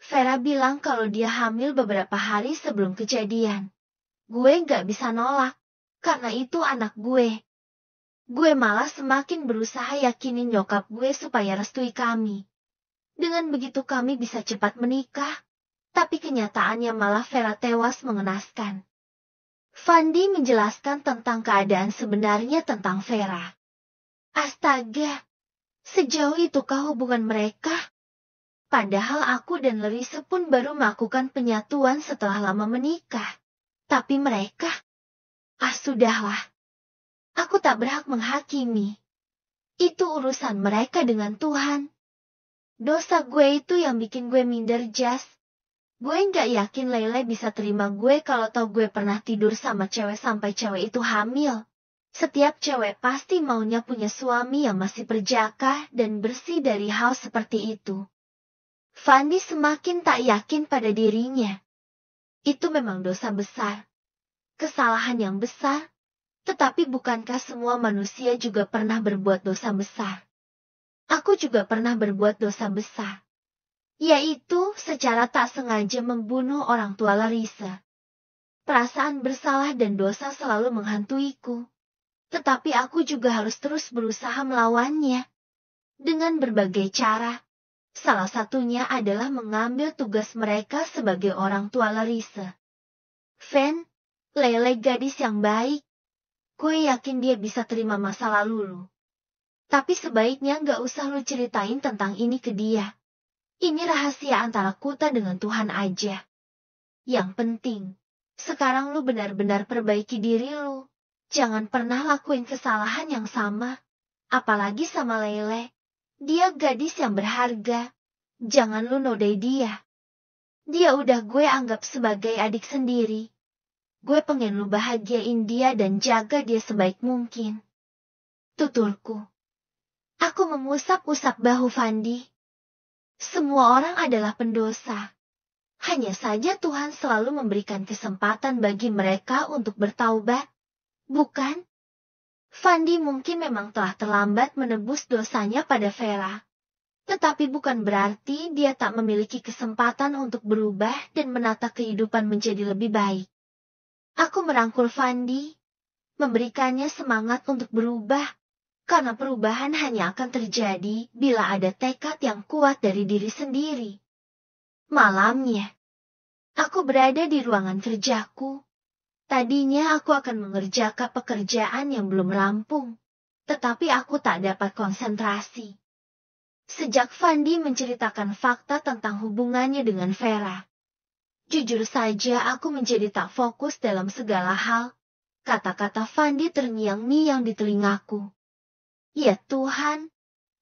Vera bilang kalau dia hamil beberapa hari sebelum kejadian. Gue gak bisa nolak, karena itu anak gue. Gue malah semakin berusaha yakinin nyokap gue supaya restui kami. Dengan begitu kami bisa cepat menikah, tapi kenyataannya malah Vera tewas mengenaskan. Fandi menjelaskan tentang keadaan sebenarnya tentang Vera. Astaga, sejauh itukah hubungan mereka? Padahal aku dan Lerise pun baru melakukan penyatuan setelah lama menikah. Tapi mereka... sudahlah. Aku tak berhak menghakimi. Itu urusan mereka dengan Tuhan. Dosa gue itu yang bikin gue minder, Jas. Gue gak yakin Leila bisa terima gue kalau tahu gue pernah tidur sama cewek sampai cewek itu hamil. Setiap cewek pasti maunya punya suami yang masih perjaka dan bersih dari hal seperti itu. Fandi semakin tak yakin pada dirinya. Itu memang dosa besar. Kesalahan yang besar. Tetapi bukankah semua manusia juga pernah berbuat dosa besar? Aku juga pernah berbuat dosa besar. Yaitu secara tak sengaja membunuh orang tua Larissa. Perasaan bersalah dan dosa selalu menghantuiku. Tetapi aku juga harus terus berusaha melawannya. Dengan berbagai cara. Salah satunya adalah mengambil tugas mereka sebagai orang tua Larissa. Fen, Lele gadis yang baik. Gue yakin dia bisa terima masa lalu lu. Tapi sebaiknya gak usah lu ceritain tentang ini ke dia. Ini rahasia antara kita dengan Tuhan aja. Yang penting, sekarang lu benar-benar perbaiki diri lu. Jangan pernah lakuin kesalahan yang sama. Apalagi sama Lele. Dia gadis yang berharga. Jangan lu nodai dia. Dia udah gue anggap sebagai adik sendiri. Gue pengen lu bahagiain dia dan jaga dia sebaik mungkin. Tuturku. Aku mengusap-usap bahu Fandi. Semua orang adalah pendosa. Hanya saja Tuhan selalu memberikan kesempatan bagi mereka untuk bertaubat. Bukan? Fandi mungkin memang telah terlambat menebus dosanya pada Vera. Tetapi bukan berarti dia tak memiliki kesempatan untuk berubah dan menata kehidupan menjadi lebih baik. Aku merangkul Fandi, memberikannya semangat untuk berubah, karena perubahan hanya akan terjadi bila ada tekad yang kuat dari diri sendiri. Malamnya, aku berada di ruangan kerjaku. Tadinya aku akan mengerjakan pekerjaan yang belum rampung, tetapi aku tak dapat konsentrasi. Sejak Fandi menceritakan fakta tentang hubungannya dengan Vera, jujur saja aku menjadi tak fokus dalam segala hal. Kata-kata Fandi terngiang-ngiang di telingaku. Ya Tuhan,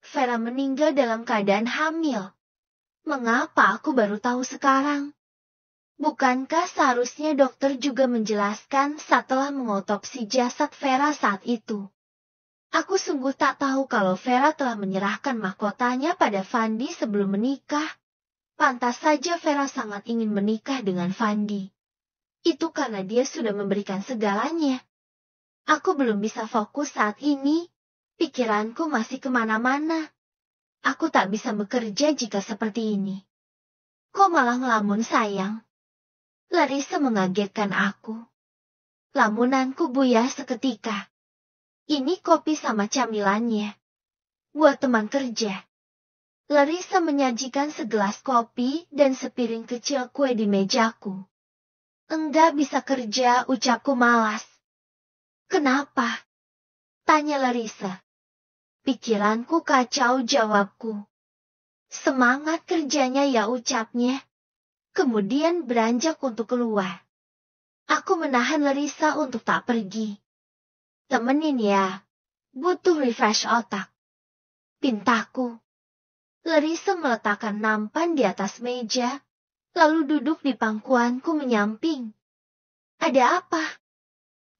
Vera meninggal dalam keadaan hamil. Mengapa aku baru tahu sekarang? Bukankah seharusnya dokter juga menjelaskan setelah mengotopsi jasad Vera saat itu? Aku sungguh tak tahu kalau Vera telah menyerahkan mahkotanya pada Fandi sebelum menikah. Pantas saja Vera sangat ingin menikah dengan Fandi. Itu karena dia sudah memberikan segalanya. Aku belum bisa fokus saat ini. Pikiranku masih kemana-mana. Aku tak bisa bekerja jika seperti ini. Kok malah ngelamun sayang? Larissa mengagetkan aku. Lamunanku buyar seketika. Ini kopi sama camilannya. Buat teman kerja. Larissa menyajikan segelas kopi dan sepiring kecil kue di mejaku. Enggak bisa kerja, ucapku malas. Kenapa? Tanya Larissa. Pikiranku kacau, jawabku. Semangat kerjanya ya, ucapnya. Kemudian beranjak untuk keluar. Aku menahan Larissa untuk tak pergi. Temenin ya, butuh refresh otak. Pintaku. Larissa meletakkan nampan di atas meja, lalu duduk di pangkuanku menyamping. Ada apa?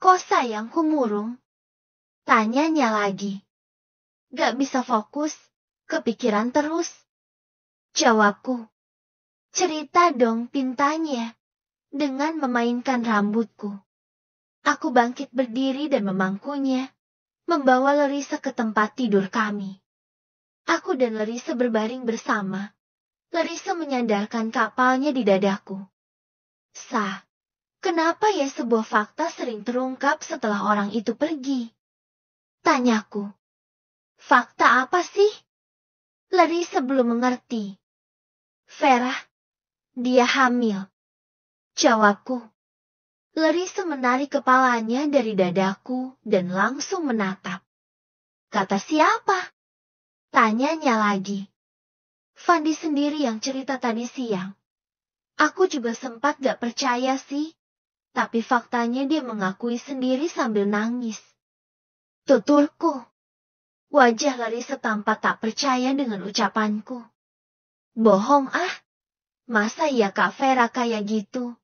Kok sayangku murung? Tanyanya lagi. Gak bisa fokus, kepikiran terus. Jawabku. Cerita dong, pintanya, dengan memainkan rambutku. Aku bangkit berdiri dan memangkunya, membawa Larissa ke tempat tidur kami. Aku dan Larissa berbaring bersama. Larissa menyandarkan kapalnya di dadaku. Kenapa ya sebuah fakta sering terungkap setelah orang itu pergi? Tanyaku. Fakta apa sih? Larissa belum mengerti. Vera, dia hamil. Jawabku. Larissa menarik kepalanya dari dadaku dan langsung menatap. Kata siapa? Tanyanya lagi. Fandi sendiri yang cerita tadi siang. Aku juga sempat gak percaya sih. Tapi faktanya dia mengakui sendiri sambil nangis. Tuturku. Wajah Larissa tampak tak percaya dengan ucapanku. Bohong ah. Masa ya Kak Vera kayak gitu?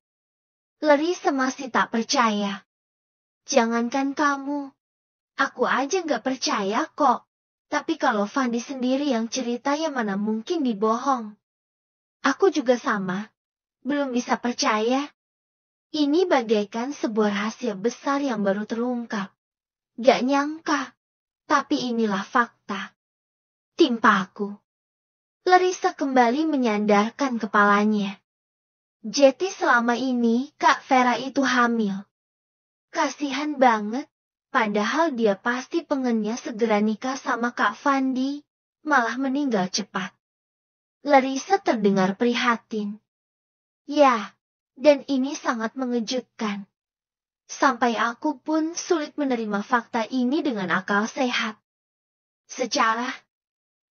Larissa masih tak percaya. Jangankan kamu. Aku aja gak percaya kok. Tapi kalau Fandi sendiri yang cerita ya mana mungkin dibohong. Aku juga sama. Belum bisa percaya. Ini bagaikan sebuah rahasia besar yang baru terungkap. Gak nyangka. Tapi inilah fakta. Timpaku. Larissa kembali menyandarkan kepalanya. Jadi selama ini Kak Vera itu hamil. Kasihan banget, padahal dia pasti pengennya segera nikah sama Kak Fandi, malah meninggal cepat. Larissa terdengar prihatin. Ya, dan ini sangat mengejutkan. Sampai aku pun sulit menerima fakta ini dengan akal sehat. Secara,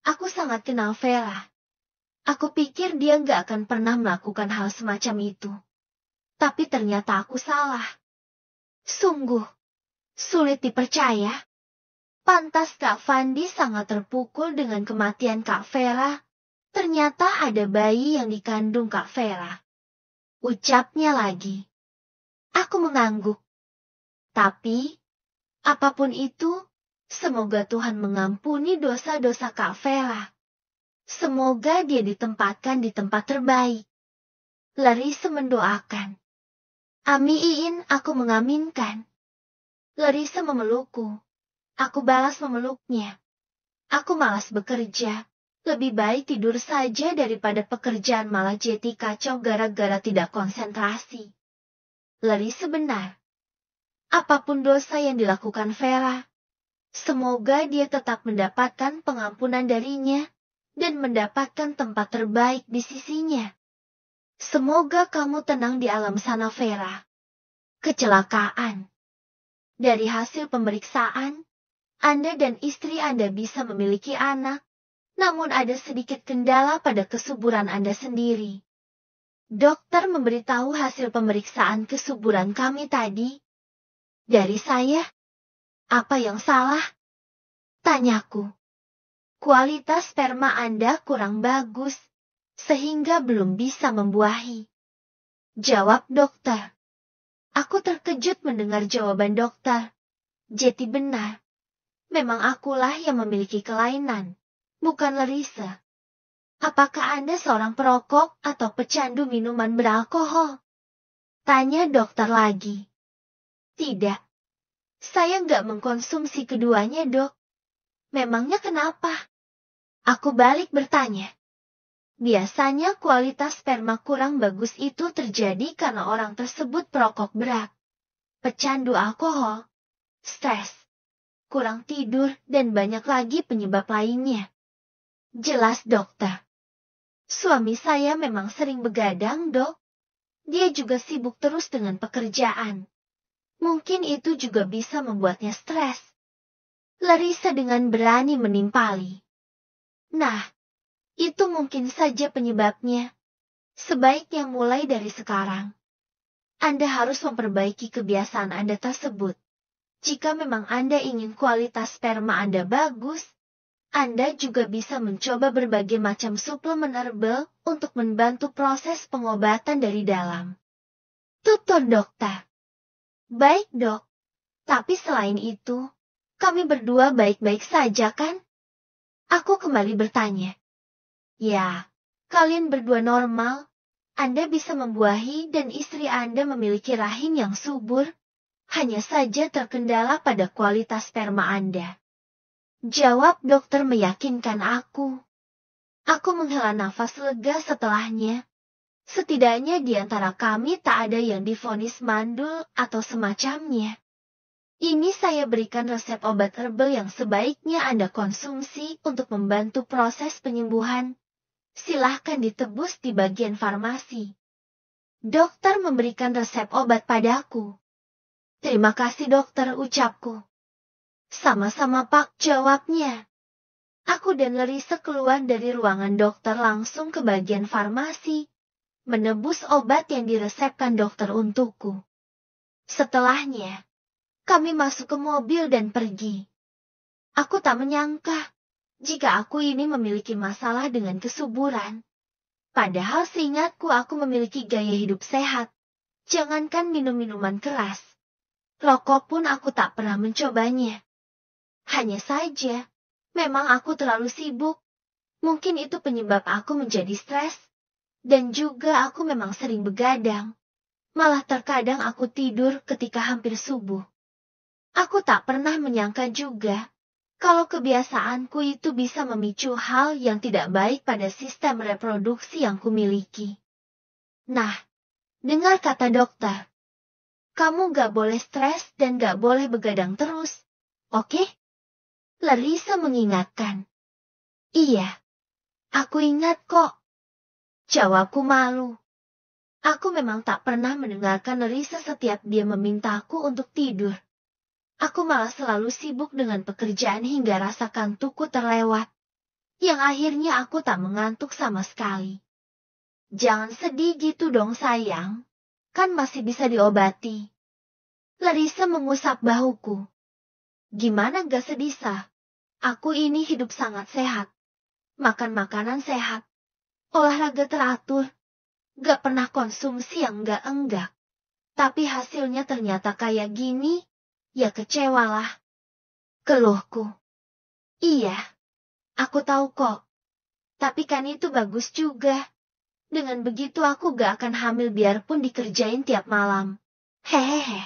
aku sangat kenal Vera. Aku pikir dia gak akan pernah melakukan hal semacam itu. Tapi ternyata aku salah. Sungguh, sulit dipercaya. Pantas Kak Fandi sangat terpukul dengan kematian Kak Vera. Ternyata ada bayi yang dikandung Kak Vera. Ucapnya lagi. Aku mengangguk. Tapi, apapun itu, Semoga Tuhan mengampuni dosa-dosa Kak Vera. Semoga dia ditempatkan di tempat terbaik. Larissa mendoakan. Amiin, aku mengaminkan. Larissa memelukku. Aku balas memeluknya. Aku malas bekerja. Lebih baik tidur saja daripada pekerjaan malah jadi kacau gara-gara tidak konsentrasi. Larissa benar. Apapun dosa yang dilakukan Vera, semoga dia tetap mendapatkan pengampunan darinya dan mendapatkan tempat terbaik di sisinya. Semoga kamu tenang di alam sana, Vera. Kecelakaan. Dari hasil pemeriksaan, Anda dan istri Anda bisa memiliki anak, namun ada sedikit kendala pada kesuburan Anda sendiri. Dokter memberitahu hasil pemeriksaan kesuburan kami tadi. Dari saya? Apa yang salah? Tanyaku. Kualitas sperma Anda kurang bagus, sehingga belum bisa membuahi. Jawab dokter. Aku terkejut mendengar jawaban dokter. Jadi benar. Memang akulah yang memiliki kelainan, bukan Larissa. Apakah Anda seorang perokok atau pecandu minuman beralkohol? Tanya dokter lagi. Tidak. Saya nggak mengkonsumsi keduanya, dok. Memangnya kenapa? Aku balik bertanya. Biasanya kualitas sperma kurang bagus itu terjadi karena orang tersebut perokok berat, pecandu alkohol, stres, kurang tidur, dan banyak lagi penyebab lainnya. Jelas dokter. Suami saya memang sering begadang, dok. Dia juga sibuk terus dengan pekerjaan. Mungkin itu juga bisa membuatnya stres. Larissa dengan berani menimpali. Nah, itu mungkin saja penyebabnya. Sebaiknya mulai dari sekarang. Anda harus memperbaiki kebiasaan Anda tersebut. Jika memang Anda ingin kualitas sperma Anda bagus, Anda juga bisa mencoba berbagai macam suplemen herbal untuk membantu proses pengobatan dari dalam. Tutur dokter. Baik, dok. Tapi selain itu, kami berdua baik-baik saja kan? Aku kembali bertanya. Ya, kalian berdua normal. Anda bisa membuahi dan istri Anda memiliki rahim yang subur. Hanya saja terkendala pada kualitas sperma Anda. Jawab dokter meyakinkan aku. Aku menghela nafas lega setelahnya. Setidaknya di antara kami tak ada yang divonis mandul atau semacamnya. Ini saya berikan resep obat herbal yang sebaiknya Anda konsumsi untuk membantu proses penyembuhan. Silahkan ditebus di bagian farmasi. Dokter memberikan resep obat padaku. Terima kasih dokter, ucapku. Sama-sama Pak, jawabnya. Aku dan Larissa keluar dari ruangan dokter langsung ke bagian farmasi, menebus obat yang diresepkan dokter untukku. Setelahnya, kami masuk ke mobil dan pergi. Aku tak menyangka jika aku ini memiliki masalah dengan kesuburan. Padahal seingatku aku memiliki gaya hidup sehat. Jangankan minum minuman keras. Rokok pun aku tak pernah mencobanya. Hanya saja, memang aku terlalu sibuk. Mungkin itu penyebab aku menjadi stres. Dan juga aku memang sering begadang. Malah terkadang aku tidur ketika hampir subuh. Aku tak pernah menyangka juga kalau kebiasaanku itu bisa memicu hal yang tidak baik pada sistem reproduksi yang kumiliki. Nah, dengar kata dokter. Kamu gak boleh stres dan gak boleh begadang terus, oke? Larissa mengingatkan. Iya, aku ingat kok. Jawabku malu. Aku memang tak pernah mendengarkan Larissa setiap dia memintaku untuk tidur. Aku malah selalu sibuk dengan pekerjaan hingga rasa kantukku terlewat. Yang akhirnya aku tak mengantuk sama sekali. Jangan sedih gitu dong sayang. Kan masih bisa diobati. Larissa mengusap bahuku. Gimana gak sedih sah? Aku ini hidup sangat sehat. Makan makanan sehat. Olahraga teratur. Gak pernah konsumsi yang enggak. Tapi hasilnya ternyata kayak gini. Ya kecewalah. Keluhku. Iya, aku tahu kok. Tapi kan itu bagus juga. Dengan begitu aku gak akan hamil biarpun dikerjain tiap malam. Hehehe.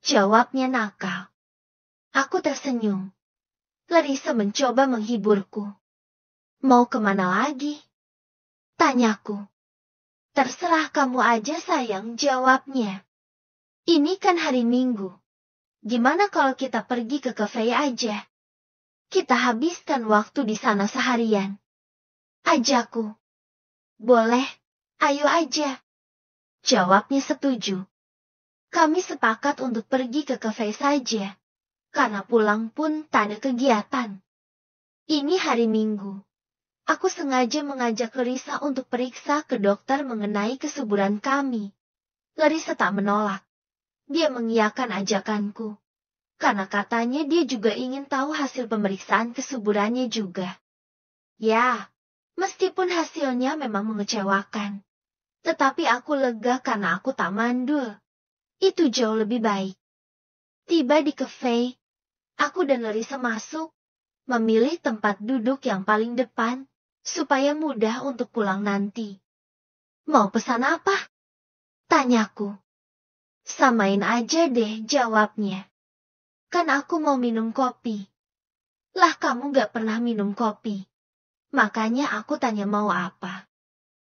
Jawabnya nakal. Aku tersenyum. Larissa mencoba menghiburku. Mau kemana lagi? Tanyaku. Terserah kamu aja sayang, jawabnya. Ini kan hari Minggu. Gimana kalau kita pergi ke kafe aja? Kita habiskan waktu di sana seharian. Ajakku. Boleh, ayo aja. Jawabnya setuju. Kami sepakat untuk pergi ke kafe saja. Karena pulang pun tak ada kegiatan. Ini hari Minggu. Aku sengaja mengajak Larissa untuk periksa ke dokter mengenai kesuburan kami. Larissa tak menolak. Dia mengiyakan ajakanku. Karena katanya dia juga ingin tahu hasil pemeriksaan kesuburannya juga. Ya, meskipun hasilnya memang mengecewakan. Tetapi aku lega karena aku tak mandul. Itu jauh lebih baik. Tiba di kafe, aku dan Larissa masuk, memilih tempat duduk yang paling depan, supaya mudah untuk pulang nanti. Mau pesan apa? Tanyaku. Samain aja deh, jawabnya. Kan aku mau minum kopi. Lah kamu gak pernah minum kopi. Makanya aku tanya mau apa.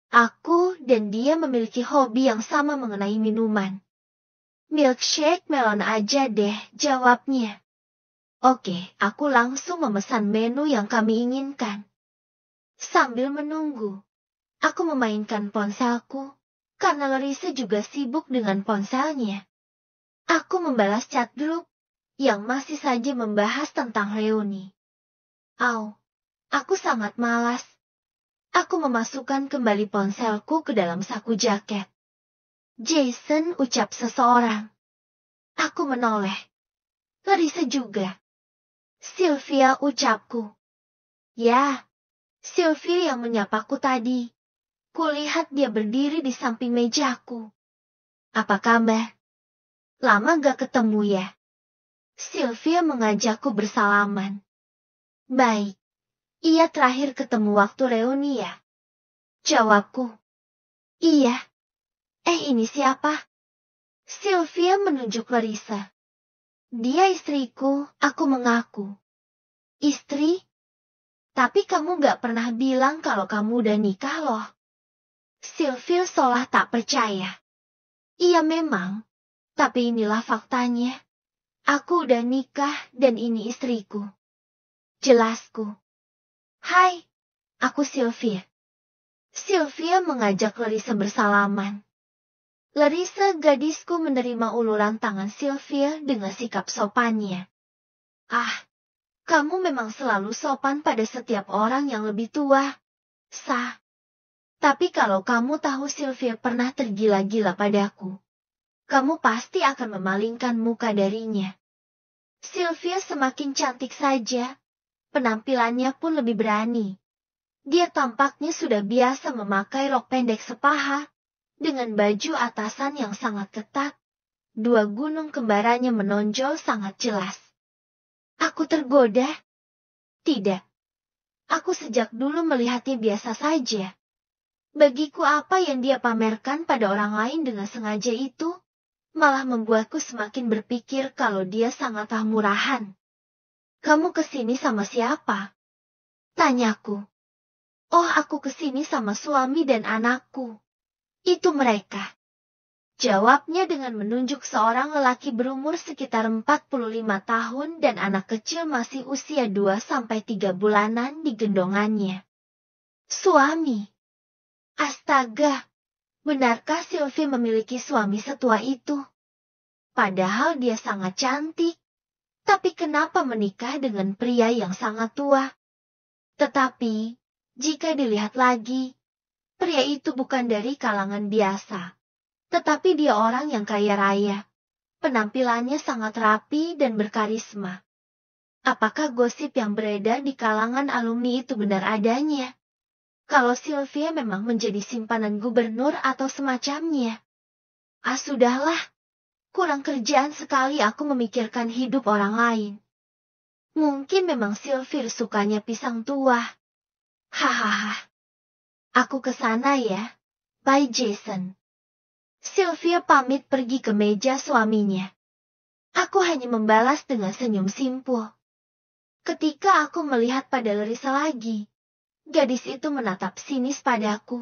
Aku dan dia memiliki hobi yang sama mengenai minuman. Milkshake melon aja deh, jawabnya. Oke, aku langsung memesan menu yang kami inginkan. Sambil menunggu, aku memainkan ponselku, karena Larissa juga sibuk dengan ponselnya. Aku membalas chat grup, yang masih saja membahas tentang reuni. Aku sangat malas. Aku memasukkan kembali ponselku ke dalam saku jaket. Jason, ucap seseorang. Aku menoleh. Larissa juga. Sylvia, ucapku. Ya, Sylvia yang menyapaku tadi. Kulihat dia berdiri di samping mejaku. Apa kabar? Lama gak ketemu ya? Sylvia mengajakku bersalaman. Baik. Ia terakhir ketemu waktu reuni ya? Jawabku. Iya. Ini siapa? Sylvia menunjuk Larissa. Dia istriku, aku mengaku. Istri? Tapi kamu gak pernah bilang kalau kamu udah nikah loh. Sylvia seolah tak percaya. Iya memang, tapi inilah faktanya. Aku udah nikah dan ini istriku. Jelasku. Hai, aku Sylvia. Sylvia mengajak Larissa bersalaman. Larissa, gadisku, menerima uluran tangan Sylvia dengan sikap sopannya. Kamu memang selalu sopan pada setiap orang yang lebih tua. Sah. Tapi kalau kamu tahu Sylvia pernah tergila-gila padaku, kamu pasti akan memalingkan muka darinya. Sylvia semakin cantik saja. Penampilannya pun lebih berani. Dia tampaknya sudah biasa memakai rok pendek sepaha, dengan baju atasan yang sangat ketat. Dua gunung kembarannya menonjol sangat jelas. Aku tergoda? Tidak. Aku sejak dulu melihatnya biasa saja. Bagiku apa yang dia pamerkan pada orang lain dengan sengaja itu, malah membuatku semakin berpikir kalau dia sangatlah murahan. Kamu kesini sama siapa? Tanyaku. Aku kesini sama suami dan anakku. Itu mereka. Jawabnya dengan menunjuk seorang lelaki berumur sekitar 45 tahun dan anak kecil masih usia 2-3 bulanan di gendongannya. Suami. Astaga, benarkah Sylvie memiliki suami setua itu? Padahal dia sangat cantik. Tapi kenapa menikah dengan pria yang sangat tua? Tetapi, jika dilihat lagi, pria itu bukan dari kalangan biasa. Tetapi dia orang yang kaya raya. Penampilannya sangat rapi dan berkarisma. Apakah gosip yang beredar di kalangan alumni itu benar adanya? Kalau Sylvia memang menjadi simpanan gubernur atau semacamnya. Sudahlah. Kurang kerjaan sekali aku memikirkan hidup orang lain. Mungkin memang Sylvie sukanya pisang tua. Hahaha. Aku ke sana ya. Bye Jason. Sylvia pamit pergi ke meja suaminya. Aku hanya membalas dengan senyum simpul. Ketika aku melihat pada Larissa lagi, gadis itu menatap sinis padaku,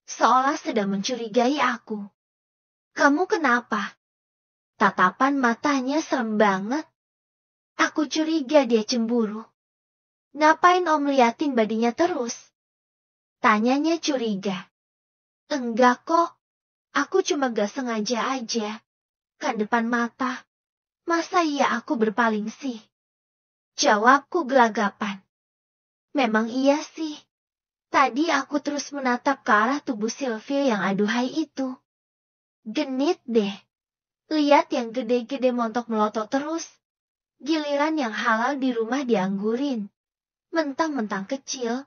seolah sedang mencurigai aku. Kamu kenapa? Tatapan matanya serem banget. Aku curiga dia cemburu. Ngapain Om liatin badinya terus? Tanyanya curiga. Enggak kok. Aku cuma gak sengaja aja. Kan depan mata. Masa iya aku berpaling sih? Jawabku gelagapan. Memang iya sih. Tadi aku terus menatap ke arah tubuh Sylvia yang aduhai itu. Genit deh. Lihat yang gede-gede montok melotot terus. Giliran yang halal di rumah dianggurin. Mentang-mentang kecil.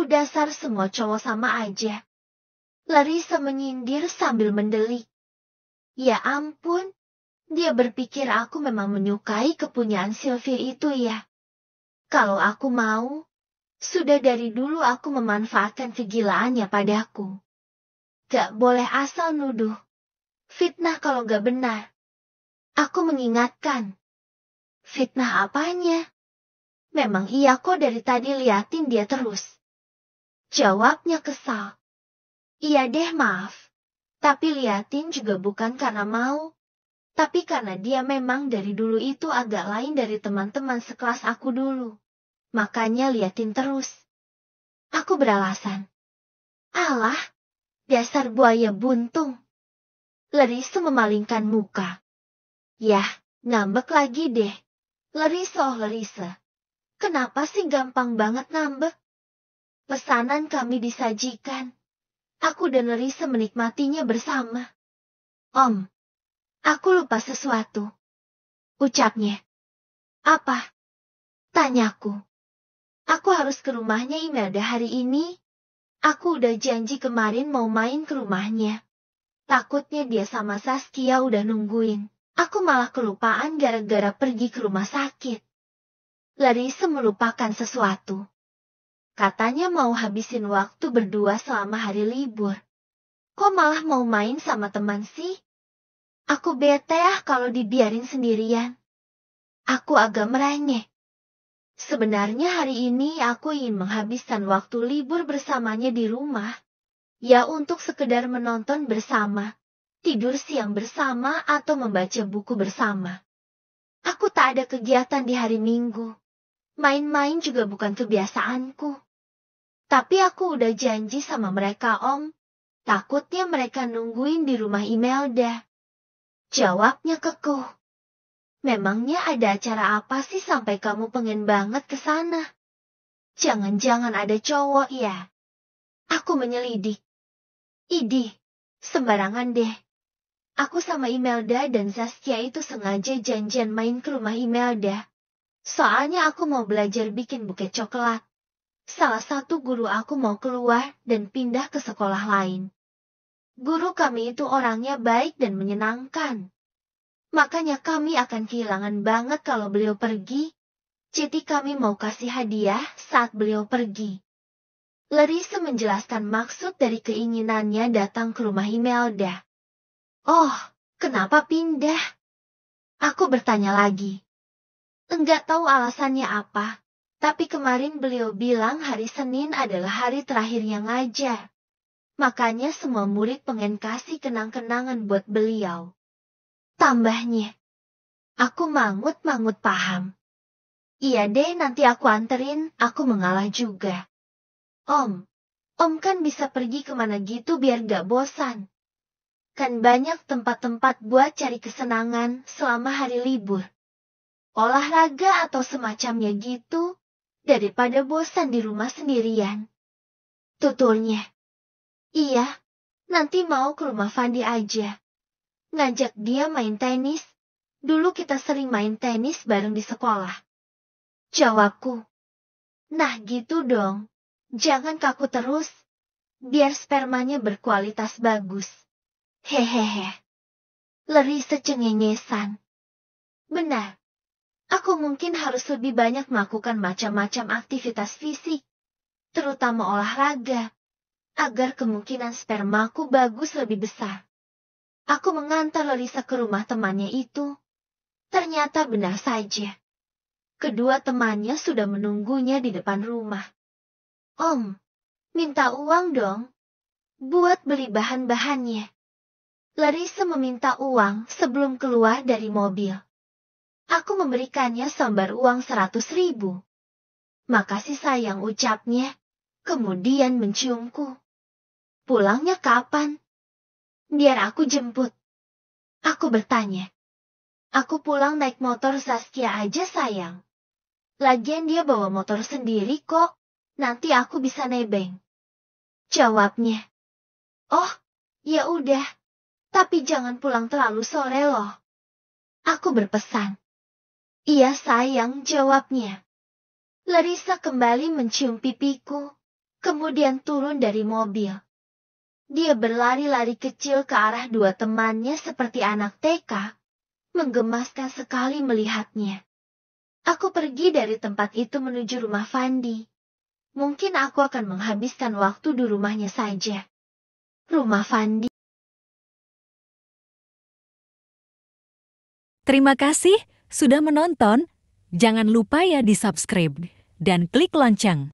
Dasar semua cowok sama aja. Larissa menyindir sambil mendelik. Ya ampun. Dia berpikir aku memang menyukai kepunyaan Sylvia itu ya. Kalau aku mau, sudah dari dulu aku memanfaatkan kegilaannya padaku. Gak boleh asal nuduh. Fitnah kalau gak benar. Aku mengingatkan. Fitnah apanya? Memang iya kok dari tadi liatin dia terus. Jawabnya kesal. Iya deh maaf. Tapi liatin juga bukan karena mau. Tapi karena dia memang dari dulu itu agak lain dari teman-teman sekelas aku dulu. Makanya liatin terus. Aku beralasan. Alah, dasar buaya buntung. Larissa memalingkan muka. Yah, ngambek lagi deh. Larissa. Kenapa sih gampang banget ngambek? Pesanan kami disajikan. Aku dan Larissa menikmatinya bersama. Om, aku lupa sesuatu. Ucapnya. Apa? Tanyaku. Aku harus ke rumahnya Imelda hari ini. Aku udah janji kemarin mau main ke rumahnya. Takutnya dia sama Saskia udah nungguin. Aku malah kelupaan gara-gara pergi ke rumah sakit. Larissa melupakan sesuatu. Katanya mau habisin waktu berdua selama hari libur. Kok malah mau main sama teman sih? Aku bete kalau dibiarin sendirian. Aku agak merengek. Sebenarnya hari ini aku ingin menghabiskan waktu libur bersamanya di rumah. Ya untuk sekedar menonton bersama, tidur siang bersama atau membaca buku bersama. Aku tak ada kegiatan di hari Minggu. Main-main juga bukan kebiasaanku. Tapi aku udah janji sama mereka Om. Takutnya mereka nungguin di rumah Imelda. Jawabnya kekuh. Memangnya ada acara apa sih sampai kamu pengen banget ke sana? Jangan-jangan ada cowok ya? Aku menyelidik. Idih, sembarangan deh. Aku sama Imelda dan Saskia itu sengaja janjian main ke rumah Imelda. Soalnya aku mau belajar bikin buket coklat. Salah satu guru aku mau keluar dan pindah ke sekolah lain. Guru kami itu orangnya baik dan menyenangkan. Makanya kami akan kehilangan banget kalau beliau pergi. Jadi kami mau kasih hadiah saat beliau pergi. Larissa menjelaskan maksud dari keinginannya datang ke rumah Imelda. Oh, kenapa pindah? Aku bertanya lagi. Enggak tahu alasannya apa. Tapi kemarin beliau bilang hari Senin adalah hari terakhirnya ngajar. Makanya semua murid pengen kasih kenang-kenangan buat beliau. Tambahnya. Aku mangut-mangut paham. Iya deh nanti aku anterin, aku mengalah juga. Om kan bisa pergi kemana gitu biar gak bosan. Kan banyak tempat-tempat buat cari kesenangan selama hari libur. Olahraga atau semacamnya gitu. Daripada bosan di rumah sendirian. Tuturnya. Iya, nanti mau ke rumah Fandi aja. Ngajak dia main tenis. Dulu kita sering main tenis bareng di sekolah. Jawabku. Nah gitu dong. Jangan kaku terus. Biar spermanya berkualitas bagus. Hehehe. Larissa cengengesan. Benar. Aku mungkin harus lebih banyak melakukan macam-macam aktivitas fisik, terutama olahraga, agar kemungkinan spermaku bagus lebih besar. Aku mengantar Larissa ke rumah temannya itu. Ternyata benar saja. Kedua temannya sudah menunggunya di depan rumah. Om, minta uang dong, buat beli bahan-bahannya. Larissa meminta uang sebelum keluar dari mobil. Aku memberikannya selembar uang 100.000. Makasih sayang, ucapnya, kemudian menciumku. Pulangnya kapan? Biar aku jemput. Aku bertanya. Aku pulang naik motor Saskia aja sayang. Lagian dia bawa motor sendiri kok, nanti aku bisa nebeng. Jawabnya. Oh, ya udah, tapi jangan pulang terlalu sore loh. Aku berpesan. Iya sayang, jawabnya. Larissa kembali mencium pipiku, kemudian turun dari mobil. Dia berlari-lari kecil ke arah dua temannya seperti anak TK, menggemaskan sekali melihatnya. Aku pergi dari tempat itu menuju rumah Fandi. Mungkin aku akan menghabiskan waktu di rumahnya saja. Rumah Fandi. Terima kasih sudah menonton. Jangan lupa ya di subscribe dan klik lonceng.